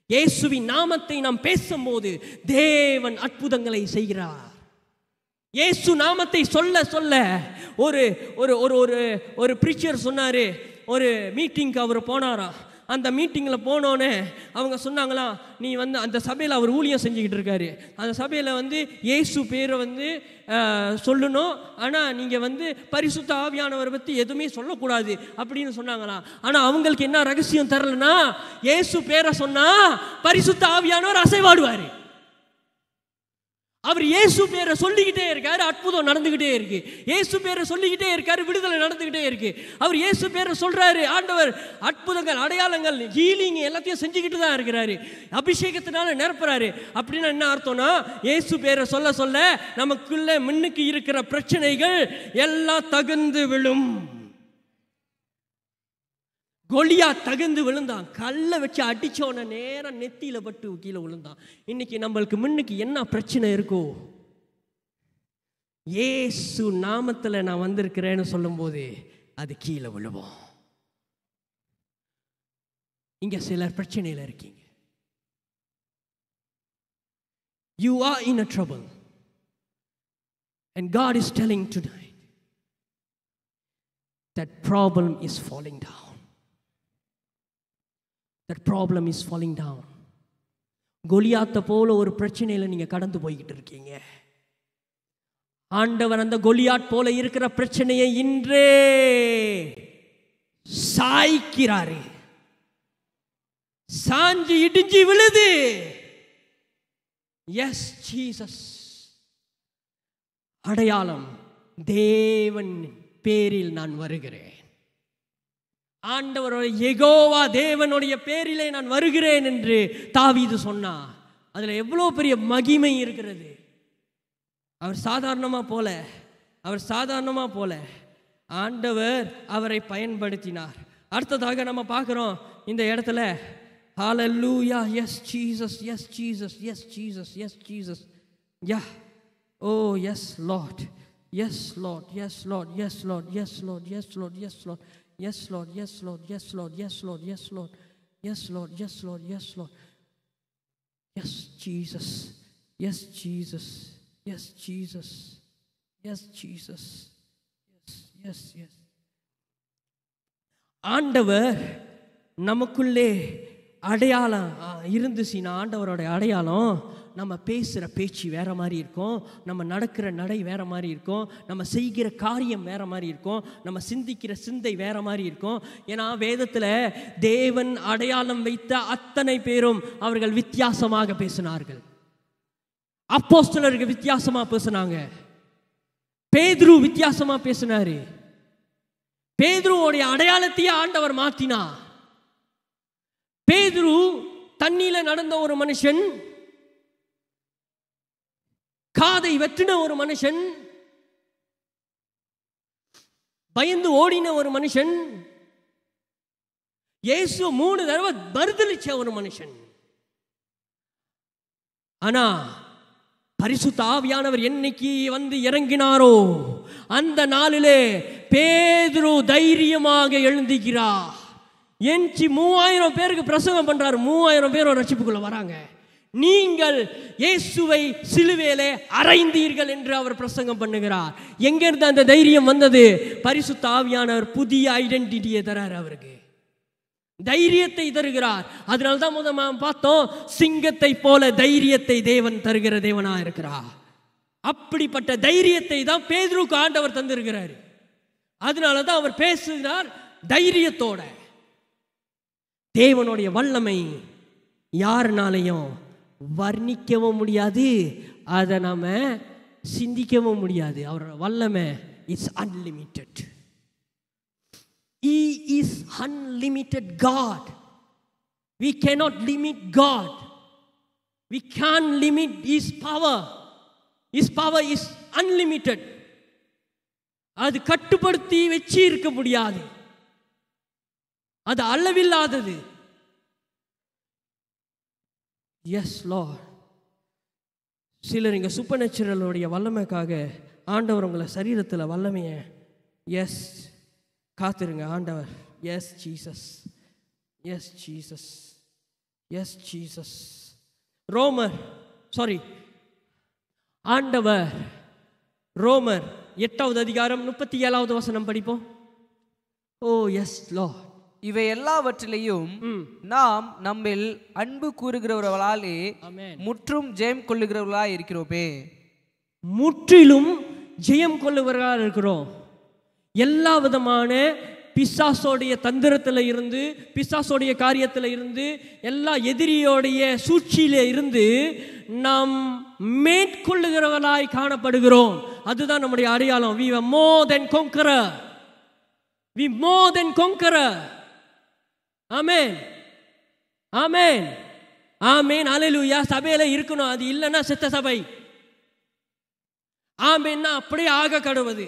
இயேசுவின் நாமத்தை நாம் பேசும்போது தேவன் அற்புதங்களை செய்கிறார். இயேசு நாமத்தை சொல்ல சொல்ல ஒரு ஒரு ஒரு ஒரு ஒரு பிரீச்சர் சொன்னாரு. ஒரு மீட்டிங்க்கு அவர் போனாராம். அந்த மீட்டிங்கில் போனோன்னே அவங்க சொன்னாங்களா, நீ வந்து அந்த சபையில் அவர் ஊழியம் செஞ்சுக்கிட்டு இருக்காரு. அந்த சபையில் வந்து இயேசு பேரை வந்து சொல்லணும், ஆனால் நீங்கள் வந்து பரிசுத்த ஆவியானவரை பற்றி எதுவுமே சொல்லக்கூடாது அப்படின்னு சொன்னாங்களாம். ஆனால் அவங்களுக்கு என்ன ரகசியம் தரலன்னா, இயேசு பேரை சொன்னால் பரிசுத்த ஆவியானவர் அசைவாடுவார். அவர் இயேசு பேரை சொல்லிக்கிட்டே இருக்காரு, அற்புதம் நடந்துகிட்டே இருக்கு. இயேசு பேரை சொல்லிக்கிட்டே இருக்காரு, விடுதலை நடந்துகிட்டே இருக்கு. அவர் இயேசு பேரை சொல்றாரு, ஆண்டவர் அற்புதங்கள், அடையாளங்கள், ஹீலிங் எல்லாத்தையும் செஞ்சுக்கிட்டு தான் இருக்கிறாரு. அபிஷேகத்தினால நிரப்புறாரு. அப்படின்னா என்ன அர்த்தம்னா, இயேசு பேரை சொல்ல சொல்ல நமக்குள்ள முன்னுக்கு இருக்கிற பிரச்சனைகள் எல்லாம் தகுந்து விழும். கோலியா தகுந்து விழுந்தான். கல்லை வச்சு அடிச்சோன நேரம் நெத்தியில பட்டு கீழே விழுந்தான். இன்னைக்கு நம்மளுக்கு முன்னுக்கு என்ன பிரச்சனை இருக்கோ, இயேசு நாமத்துல நான் வந்திருக்கிறேன்னு சொல்லும் போது அது கீழே விழுவோம். இங்க சிலர் பிரச்சனையில இருக்கீங்க. You are in a trouble and God is telling tonight that problem is falling down. That problem is falling down. கோலியாத்தை போல ஒரு பிரச்சனையில நீங்க கடந்து போய்கிட்டு இருக்கீங்க. ஆண்டவர் அந்த கோலியாத் போல இருக்கிற பிரச்சனையை இன்றே சாய்க்கிறாரு. சாஞ்சி இடிஞ்சி விழுது. S Jesus. அடையாளம், தேவன் பேரில் நான் வருகிறேன். ஆண்டவருடைய யெகோவா தேவனுடைய பேரிலே நான் வருகிறேன் என்று தாவீது சொன்னார். அதுல எவ்வளவு பெரிய மகிமை இருக்கிறது. அவர் சாதாரணமா போல ஆண்டவர் அவரை பயன்படுத்தினார். அடுத்ததாக நம்ம பார்க்கிறோம் இந்த இடத்துல, ஹalleluya, yes Jesus, yes Jesus, yes Jesus, yes Jesus, yeah, oh yes Lord, yes Lord, yes Lord, yes Lord, yes Lord, yes Lord, yes Lord, yes Lord, yes Lord, yes Lord, yes Lord, yes Lord, yes Lord, yes Lord, yes Lord, yes Jesus, yes Jesus, yes Jesus, yes Jesus, yes yes yes. ஆண்டவர் நமக்குள்ளே அடையாளம் இருந்துச்சுன்னா, ஆண்டவரோட அடையாளம் நம்ம பேசுகிற பேச்சு வேற மாதிரி இருக்கும், நம்ம நடக்கிற நடை வேற மாதிரி இருக்கும், நம்ம செய்கிற காரியம் வேற மாதிரி இருக்கும், நம்ம சிந்திக்கிற சிந்தை வேற மாதிரி இருக்கும். ஏன்னா வேதத்தில் தேவன் அடையாளம் வைத்த அத்தனை பேரும் அவர்கள் வித்தியாசமாக பேசினார்கள். அப்போஸ்தலர்கள் வித்தியாசமா பேசினாங்க. பேதுரு வித்தியாசமா பேசினாரு. பேதுருவோடைய அடையாளத்தையே ஆண்டவர் மாத்தினா. பேதுரு தண்ணியில நடந்த ஒரு மனுஷன், காதை வெட்டின ஒரு மனுஷன், பயந்து ஓடின ஒரு மனுஷன், இயேசு 3 தடவை மறுதலிச்ச ஒரு மனுஷன். ஆனா பரிசுத்த ஆவியானவர் என்னைக்கு வந்து இறங்கினாரோ அந்த நாளிலே பேதுரு தைரியமாக எழுந்துகிறார். எஞ்சி 3000 பேருக்கு பிரசங்கம் பண்றாரு. 3000 பேர் ரட்சிப்புக்குள்ள வராங்க. நீங்கள் இயேசுவை சிலுவையிலே அறைந்தீர்கள் என்று அவர் பிரசங்கம் பண்ணுகிறார். எங்கிருந்து அந்த தைரியம் வந்தது? பரிசுத்த ஆவியானவர் புதிய ஐடென்டிட்டியை தரார், அவருக்கு தைரியத்தை தருகிறார். அதனால்தான் முதல் பார்த்தோம், சிங்கத்தை போல தைரியத்தை தேவன் தருகிற தேவனா இருக்கிறார். அப்படிப்பட்ட தைரியத்தை தான் பேதுருக்கு ஆண்டவர் தந்திருக்கிறார். அதனாலதான் அவர் பேசுகிறார் தைரியத்தோட. தேவனுடைய வல்லமை யாருனாலையும் வர்ணிக்கவும் முடியாது, அதை நாம சிந்திக்கவும் முடியாது. அவரோட வல்லமை is unlimited. He is unlimited God. We cannot limit God. We can't limit His power. His power is unlimited. அது கட்டுப்படுத்தி வச்சு இருக்க முடியாது, அது அளவில்லாதது. S Lord. சிலர் இங்கே சூப்பர் நேச்சுரலுடைய வல்லமைக்காக ஆண்டவர் உங்களை சரீரத்தில் வல்லமையை எஸ் காத்துருங்க. ஆண்டவர் S Jesus, S Jesus, S Jesus. ஆண்டவர் ரோமர் 8வது அதிகாரம் 37வது வசனம் படிப்போம். ஓ எஸ் லார்ட். இவை எல்லாவற்றிலையும் நாம் நம்மில் அன்பு கூறுகிறவர்களாலே முற்றும் ஜெயம் கொள்ளுகிறவர்களாய் இருக்கிறோமே. முற்றிலும் ஜெயம் கொள்ளுகிறவர்களாக இருக்கிறோம். எல்லா விதமான பிசாசோடைய தந்திரத்தில் இருந்து, பிசாசோடைய காரியத்தில் இருந்து, எல்லா எதிரியோடைய சூழ்ச்சியில இருந்து நாம் மேற்கொள்ளுகிறவர்களாய் காணப்படுகிறோம். அதுதான் நம்முடைய அடையாளம். We are more than conqueror. We more than conqueror. Amen. Amen. Amen. Hallelujah. சபையில இருக்கணும், அது இல்லைன்னா செத்த சபை. ஆமென்னா அப்படியே ஆக கடவுது.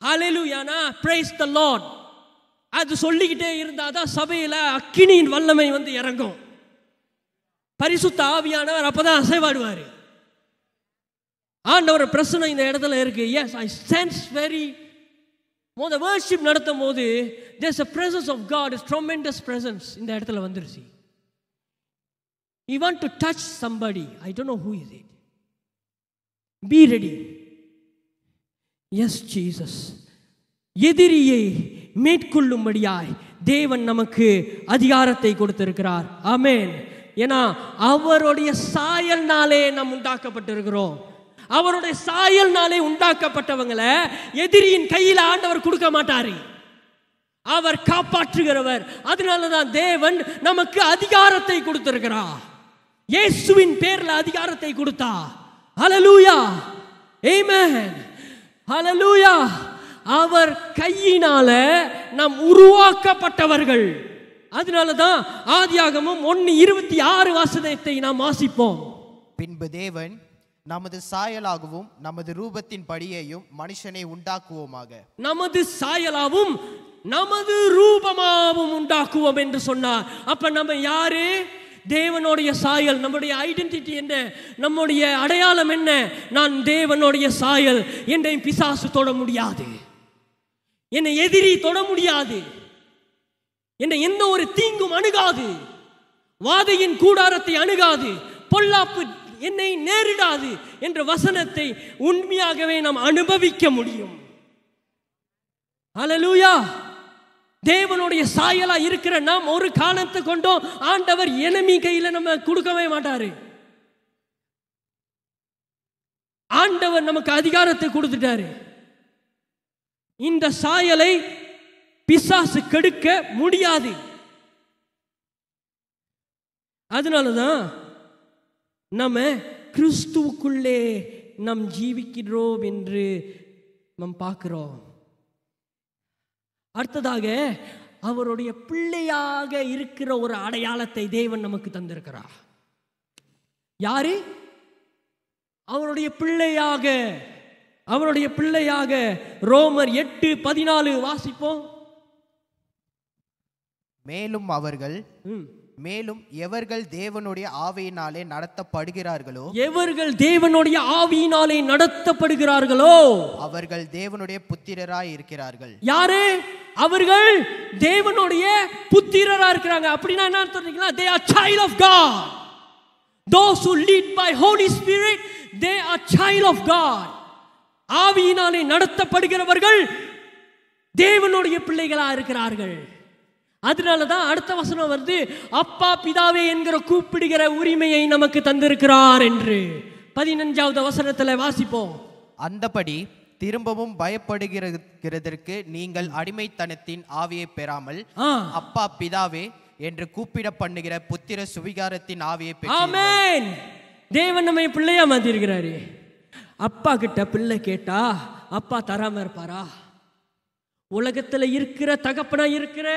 ஹல்லேலூயானா praise the Lord. அது சொல்லிக்கிட்டே இருந்தாதான் சபையில அக்கினியின் வல்லமை வந்து இறங்கும். பரிசுத்த ஆவியானவர் அப்பதான் அசைவாடுவாரு. ஆண்டவர் பிரசன்னம் இந்த இடத்துல இருக்கு. Yes, I sense very more the worship நடத்தும் போது there's a presence of God, a tremendous presence இந்த இடத்துல வந்துருச்சு. You want to touch somebody, I don't know who is it. Be ready. Yes, Jesus. எதிரியை மேற்கொள்ளும்படியாய் தேவன் நமக்கு அதிகாரத்தை கொடுத்திருக்கிறார். ஆமென். ஏன்னா அவருடைய சாயல்னாலே நாம் உண்டாக்கப்பட்டிருக்கிறோம். அவருடைய சாயல்னாலே உண்டாக்கப்பட்டவங்களை எதிரியின் கையில் ஆண்டவர் கொடுக்க மாட்டாரு, அவர் காப்பாற்றுகிறவர். அதனாலதான் தேவன் நமக்கு அதிகாரத்தை கொடுத்திருக்கிறார். இயேசுவின் பேர்ல அதிகாரத்தை கொடுத்தா. ஹல்லேலூயா. ஆமென். ஹல்லேலூயா. அவர் கையினால நாம் உருவாக்கப்பட்டவர்கள். அதனாலதான் ஆதியாகமம் 1:26 வசனத்தை நாம் வாசிப்போம். பின்பு தேவன் நமது சாயலாகவும் நமது ரூபத்தின் படியையும் மனுஷனை உண்டாக்குவோமாக. நமது சாயலாகவும் நமது ரூபமாகவும் உண்டாக்குவோம் என்று சொன்னார். அப்ப நம்ம யாரு? தேவனுடைய சாயல். நம்முடைய ஐடென்டிட்டி என்ன? நம்முடைய அடையாளம் என்ன? நான் தேவனுடைய சாயல். என்னை பிசாசு தொட முடியாது, என்னை எதிரி தொட முடியாது, என்னை எந்த ஒரு தீங்கும் அணுகாது, வாதையின் கூடாரத்தை அணுகாது, பொல்லாப்பு என்னை நேரிடாது என்ற வசனத்தை உண்மையாகவே நாம் அனுபவிக்க முடியும். ஹல்லேலூயா. தேவனுடைய சாயலா இருக்கிற நாம் ஒரு காலத்தை கொண்டும் ஆண்டவர் எனிமி கையில நம்ம கொடுக்கவே மாட்டாரு. ஆண்டவர் நமக்கு அதிகாரத்தை கொடுத்துட்டாரு. இந்த சாயலை பிசாசு கெடுக்க முடியாது. அதனாலதான் நம்ம கிறிஸ்துவுக்குள்ளே நாம் ஜீவிக்கிறோம் என்று நாம் பார்க்கிறோம். அடுத்ததாக அவருடைய பிள்ளையாக இருக்கிற ஒரு அடையாளத்தை தேவன் நமக்கு தந்திருக்கிறார். யாரு? அவருடைய பிள்ளையாக, அவருடைய பிள்ளையாக. ரோமர் 8:14 வாசிப்போம். மேலும் எவர்கள் தேவனுடைய ஆவியினாலே நடத்தப்படுகிறார்களோ, எவர்கள் தேவனுடைய ஆவியினாலே நடத்தப்படுகிறார்களோ அவர்கள் தேவனுடைய புத்திரராய் இருக்கிறார்கள். யாரு? அவர்கள் தேவனுடைய புத்திரரா இருக்கிறாங்க. அப்படின்னா என்ன சொல்றீங்களா? They are child of God. Those who lead by Holy Spirit, they are child of God. ஆவியினாலே நடத்தப்படுகிறவர்கள் தேவனுடைய பிள்ளைகளா இருக்கிறார்கள். அதனாலதான் அடுத்த வசனம் வருது, அப்பா பிதாவே என்கிற கூப்பிடுகிற உரிமையை நமக்கு தந்திருக்கிறார் என்று 15வது வசனத்துல வாசிப்போம். அந்தபடி திரும்பவும் பயப்படுகிறதற்கு நீங்கள் அடிமைத்தனத்தின் ஆவியை பெறாமல் அப்பா பிதாவே என்று கூப்பிட பண்ணுகிற புத்திர சுவிகாரத்தின் ஆவியை பெற்றீர்கள். ஆமென். தேவன் நம்மை பிள்ளையா மாத்தி இருக்கிறாரு. அப்பா கிட்ட பிள்ளை கேட்டா அப்பா தராம இருப்பாரா? உலகத்துல இருக்கிற தகப்பனா இருக்கிற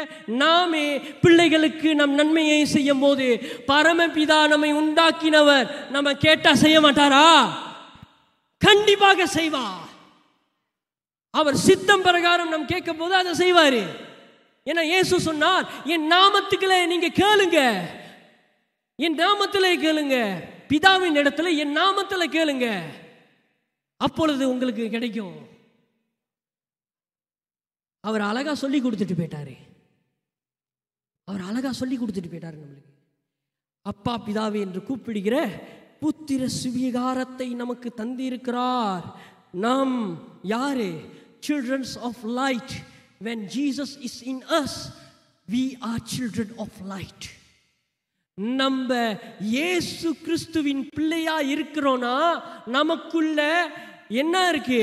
நாமே பிள்ளைகளுக்கு நம் நன்மையை செய்யும் போது பரமபிதா நம்மை உண்டாக்கினவர் நம்ம கேட்டா செய்ய மாட்டாரா? கண்டிப்பாக செய்வார். அவர் சித்தம் பிரகாரம் நம் கேட்கும் போது அதை செய்வாரு. ஏன்னா இயேசு சொன்னார், என் நாமத்துக்களே நீங்க கேளுங்க, என் நாமத்திலே கேளுங்க, பிதாவின் இடத்துல என் நாமத்துல கேளுங்க, அப்பொழுது உங்களுக்கு கிடைக்கும். அவர் அழகா சொல்லி கொடுத்துட்டு போயிட்டாரு. அவர் அழகா சொல்லி கொடுத்துட்டு போயிட்டாரு நம்மளுக்கு. அப்பா பிதாவே என்று கூப்பிடுகிற புத்திர சுவிகாரத்தை நமக்கு தந்திருக்கிறார். நாம் யாரு? Children of light. When Jesus is in us, we are children of light. நம்ம இயேசு கிறிஸ்துவின் பிள்ளையா இருக்கிறோம்னா நமக்குள்ள என்ன இருக்கு?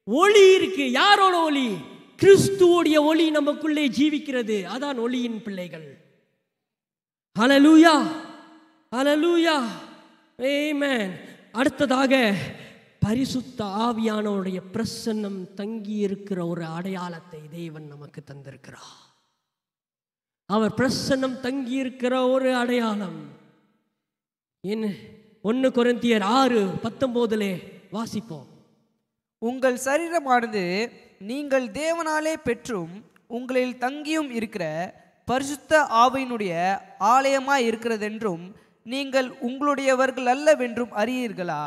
ஒளி இருக்கு. யாரோட ஒளி? கிறிஸ்துவோடைய ஒளி நமக்குள்ளே ஜீவிக்கிறது. அதான் ஒளியின் பிள்ளைகள். ஹல்லேலூயா, ஹல்லேலூயா, ஆமென். அடுத்ததாக பரிசுத்த ஆவியானவருடைய பிரசன்னம் தங்கி இருக்கிற ஒரு அடையாளத்தை தேவன் நமக்கு தந்திருக்கிறார். அவர் பிரசன்னம் தங்கி இருக்கிற ஒரு அடையாளம் என்ன? 1 கொரிந்தியர் 6:19 வாசிப்போம். உங்கள் சரீரமானது நீங்கள் தேவனாலே பெற்றும் உங்களில் தங்கியும் இருக்கிற பரிசுத்த ஆவியினுடைய ஆலயமாய் இருக்கிறதென்றும் நீங்கள் உங்களுடையவர்கள் அல்லவென்றும் அறியீர்களா?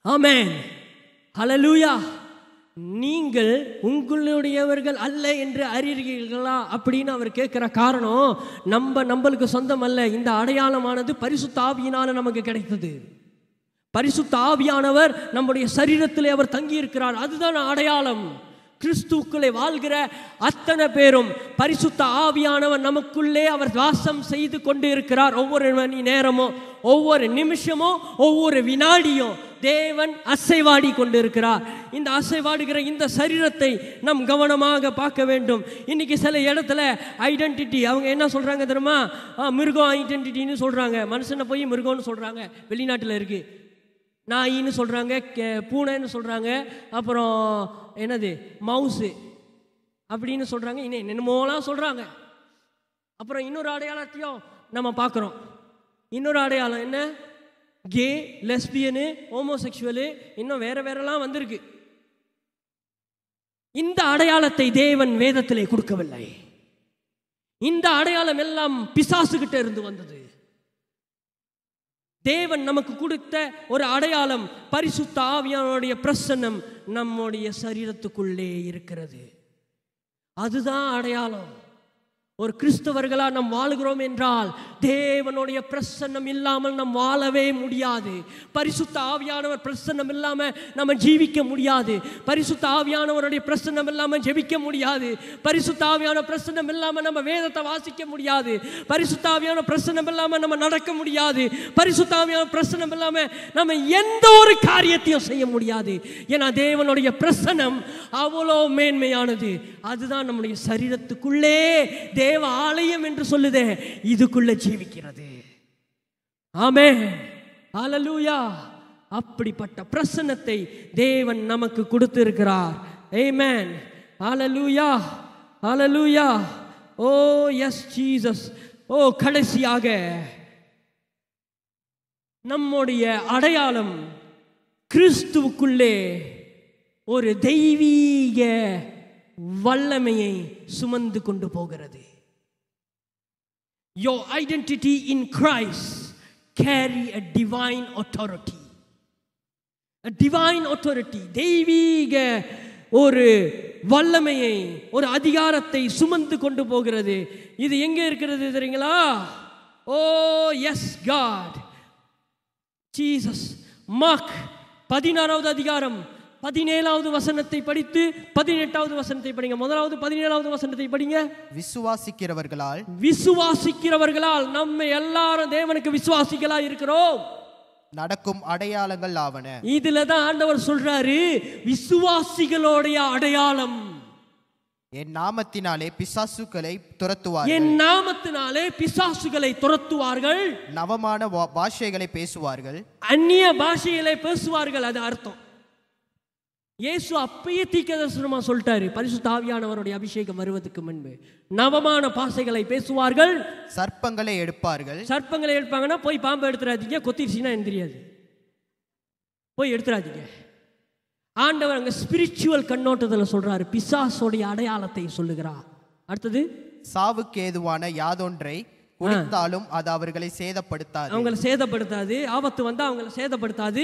ஆமென், ஹல்லேலூயா. நீங்கள் உங்களுடையவர்கள் அல்ல என்று அறியீர்களா அப்படின்னு அவர் கேட்கிற காரணம், நம்மளுக்கு சொந்தம் அல்ல. இந்த அடையாளமானது பரிசுத்த ஆவியினால நமக்கு கிடைத்தது. பரிசுத்த ஆவியானவர் நம்முடைய சரீரத்திலே அவர் தங்கி இருக்கிறார். அதுதான் அடையாளம். கிறிஸ்துவுக்குள்ளே வாழ்கிற அத்தனை பேரும் பரிசுத்த ஆவியானவர் நமக்குள்ளே அவர் வாசம் செய்து கொண்டு இருக்கிறார். ஒவ்வொரு மணி நேரமும், ஒவ்வொரு நிமிஷமும், ஒவ்வொரு வினாடியும் தேவன் அசைவாடி கொண்டு இருக்கிறார். இந்த அசைவாடுகிற இந்த சரீரத்தை நாம் கவனமாக பார்க்க வேண்டும். இன்னைக்கு சில இடத்துல ஐடென்டிட்டி அவங்க என்ன சொல்றாங்க தெரியுமா? மிருகம் ஐடென்டிட்டின்னு சொல்றாங்க. மனுஷனை போய் மிருகம்னு சொல்றாங்க. வெளிநாட்டில் இருக்கு. நாயின்னு சொல்றாங்க, பூனைன்னு சொல்றாங்க, அப்புறம் என்னது மவுசு அப்படின்னு சொல்றாங்க, என்னமோலாம் சொல்றாங்க. அப்புறம் இன்னொரு அடையாளத்தையும் நம்ம பார்க்குறோம். இன்னொரு அடையாளம் என்ன? கே, லெஸ்பியனு, ஹோமோசெக்சுவலு, இன்னும் வேற வேறலாம் வந்திருக்கு. இந்த அடையாளத்தை தேவன் வேதத்திலே கொடுக்கவில்லை. இந்த அடையாளம் எல்லாம் பிசாசுகிட்ட இருந்து வந்தது. தேவன் நமக்கு கொடுத்த ஒரு அடையாளம் பரிசுத்த ஆவியானுடைய பிரசன்னம் நம்முடைய சரீரத்துக்குள்ளே இருக்கிறது. அதுதான் அடையாளம். ஒரு கிறிஸ்தவர்களா நாம் வாழுகிறோம் என்றால் தேவனுடைய பிரசன்னம் இல்லாமல் நாம் வாழவே முடியாது. பரிசுத்த ஆவியானவர் பிரசன்னம் இல்லாம நம்ம ஜீவிக்க முடியாது. பரிசுத்த ஆவியானவருடைய பிரசன்னம் இல்லாம ஜெபிக்க முடியாது. பரிசுத்த ஆவியான பிரசன்னம் இல்லாம நம்ம வேதத்தை வாசிக்க முடியாது. பரிசுத்த ஆவியான பிரசன்னம் இல்லாம நம்ம நடக்க முடியாது. பரிசுத்த ஆவியான பிரசன்னம் இல்லாம நம்ம எந்த ஒரு காரியத்தையும் செய்ய முடியாது. ஏன்னா தேவனுடைய பிரசன்னம் அவ்வளோ மேன்மையானது. அதுதான் நம்முடைய சரீரத்துக்குள்ளே தேவ ஆலயம் என்று சொல்லுதே, இதுக்குள்ள ஜீவிக்கிறது. ஆமென், ஹல்லேலூயா. அப்படிப்பட்ட பிரசன்னத்தை தேவன் நமக்கு கொடுத்து இருக்கிறார். ஆமென், ஹல்லேலூயா, ஹல்லேலூயா. ஓ எஸ் ஜீசஸ். ஓ, கடைசியாக நம்முடைய அடையாளம் கிறிஸ்துவுக்குள்ளே ஒரு தெய்வீக வல்லமையை சுமந்து கொண்டு போகிறது. Your identity in Christ carry a divine authority. A divine authority. தெய்வீக ஒரு வல்லமையை, ஒரு அதிகாரத்தை சுமந்து கொண்டு போகிறது. இது எங்க இருக்கிறது தெரியுங்களா? ஓ எஸ் காட், ஜீசஸ். மார்க் 16வது அதிகாரம் 17வது வசனத்தை படித்து 18வது வசனத்தை படிங்க. முதலாவது 17வது வசனத்தை படிங்க. விசுவாசிக்கிறவர்களால் நம்ம எல்லாரும் தேவனுக்கு விசுவாசிகளா இருக்கிறோம். நடக்கும் அடையாளங்கள் ஆவன. இதுல தான் ஆண்டவர் சொல்றாரு, விசுவாசிகளுடைய அடையாளம். என் நாமத்தினாலே பிசாசுகளை துரத்துவார்கள். என் நாமத்தினாலே பிசாசுகளை துரத்துவார்கள். நவமான பாஷைகளை பேசுவார்கள். அந்நிய பாஷைகளை பேசுவார்கள். அது அர்த்தம். இயேசு அப்பயே தீர்க்கதரிசனமா சொல்லிட்டாரு, பரிசுத்த ஆவியானவருடைய அபிஷேகம் வருவதற்கு முன்பு. நவமான பாஷைகளை பேசுவார்கள். சர்ப்பங்களை எடுப்பார்கள். சர்ப்பங்களை எடுப்பாங்கன்னா போய் பாம்பு எடுத்துறாதீங்க, கொத்திருச்சுன்னா எனக்கு தெரியாது, போய் எடுத்துறாதீங்க. ஆண்டவர் அங்க ஸ்பிரிச்சுவல் கண்ணோட்டத்தில் சொல்றாரு, பிசாசோடைய அடையாளத்தை சொல்லுகிறார். அடுத்தது, சாவுக்கு ஏதுவான யாதொன்றை குடித்தாலும் அது அவர்களை சேதப்படுத்தாது. அவங்களை சேதப்படுத்தாது. ஆபத்து வந்தா அவங்களை சேதப்படுத்தாது.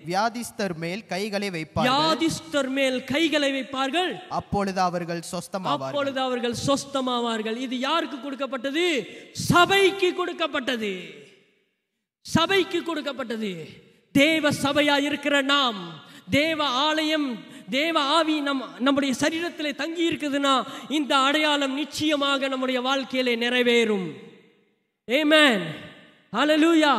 வியாதிஸ்தர் மேல் கைகளை வைப்பார்கள். வியாதிஸ்தர் மேல் கைகளை வைப்பார்கள். அப்பொழுது அவர்கள் சொஸ்தமாவார்கள். இது யாருக்கு கொடுக்கப்பட்டது? சபைக்கு கொடுக்கப்பட்டது. சபைக்கு கொடுக்கப்பட்டது. தேவ சபையா இருக்கிற நாம், தேவ ஆலயம், தேவ ஆவி நம்முடைய சரீரத்தில் தங்கி இருக்குதுன்னா இந்த அடையாளம் நிச்சயமாக நம்முடைய வாழ்க்கையிலே நிறைவேறும். ஆமென், ஹல்லேலூயா.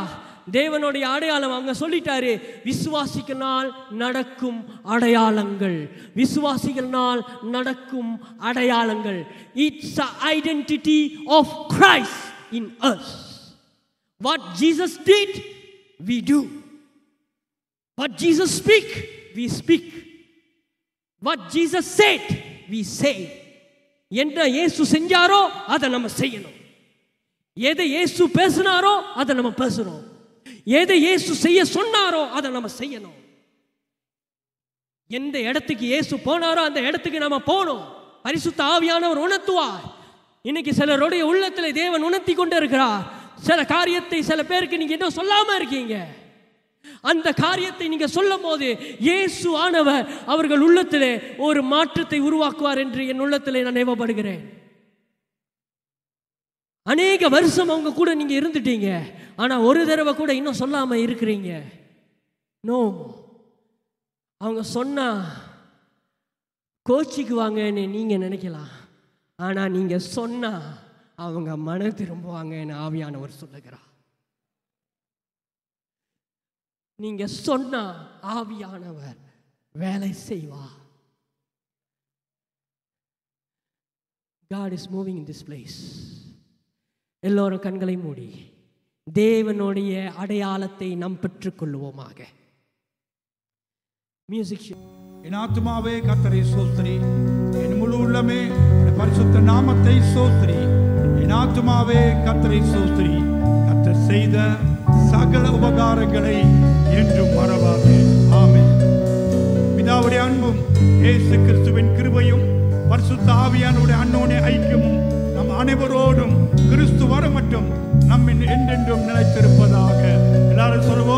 தேவனுடைய அடையாளம் அவங்க சொல்லிட்டாரு, விசுவாசிகளால் நடக்கும் அடையாளங்கள். விசுவாசிகளால் நடக்கும் அடையாளங்கள். It's a identity of Christ in us. What Jesus did, we do. What Jesus speak, we speak. What Jesus said, we say. என்ன இயேசு செஞ்சாரோ அதை நம்ம செய்யணும். எதை இயேசு பேசினாரோ அதை நம்ம பேசணும். எதை இயேசு செய்ய சொன்னாரோ அதை நம்ம செய்யணும். எந்த இடத்துக்கு இயேசு போனாரோ அந்த இடத்துக்கு நம்ம போகணும். பரிசுத்த ஆவியானவர் உணர்த்துவார். இன்னைக்கு சிலருடைய உள்ளத்தில் தேவன் உணர்த்தி கொண்டு இருக்கிறார். சில காரியத்தை சில பேருக்கு நீங்க இன்னும் சொல்லாம இருக்கீங்க. அந்த காரியத்தை நீங்க சொல்லும் போது இயேசு ஆனவர் அவர்கள் உள்ளத்திலே ஒரு மாற்றத்தை உருவாக்குவார் என்று என் உள்ளத்திலே நான் நினைவப்படுகிறேன். அநேக வருஷம் அவங்க கூட நீங்க இருந்துட்டீங்க, ஆனா ஒரு தடவை கூட இன்னும் சொல்லாம இருக்கிறீங்க. நோ, அவங்க சொன்னா கோச்சிக்குவாங்கன்னு நீங்க நினைக்கலாம், ஆனா நீங்க சொன்னா அவங்க மன திரும்புவாங்கன்னு ஆவியானவர் சொல்லுகிறார். நீங்க சொன்னா ஆவியானவர் வேலை செய்வார். God is moving in this place. எல்லோரும் கண்களை மூடி தேவனுடைய அடையாளத்தை நாம் பெற்றுக்கொள்வோமாக. மியூசிக். என் ஆத்துமாவே கர்த்தரை ஸ்தோத்திரி, என் முழு உள்ளமே பரிசுத்த நாமத்தை ஸ்தோத்திரி. என் ஆத்துமாவே கர்த்தரை ஸ்தோத்திரி, கர்த்தர் செய்த சகல உபகாரங்களை என்றும் மறவாதே. ஆமென். பிதாவுடைய அன்பும் இயேசு கிறிஸ்துவின் கிருபையும் பரிசுத்த ஆவியானவருடைய அன்யோன்ய ஐக்கியமும் நம் அனைவரோடும் கிறிஸ்து வர மட்டும் நம்மின் என்றென்றும் நிலைத்திருப்பதாக. எல்லாரும் சொல்லுவோம்.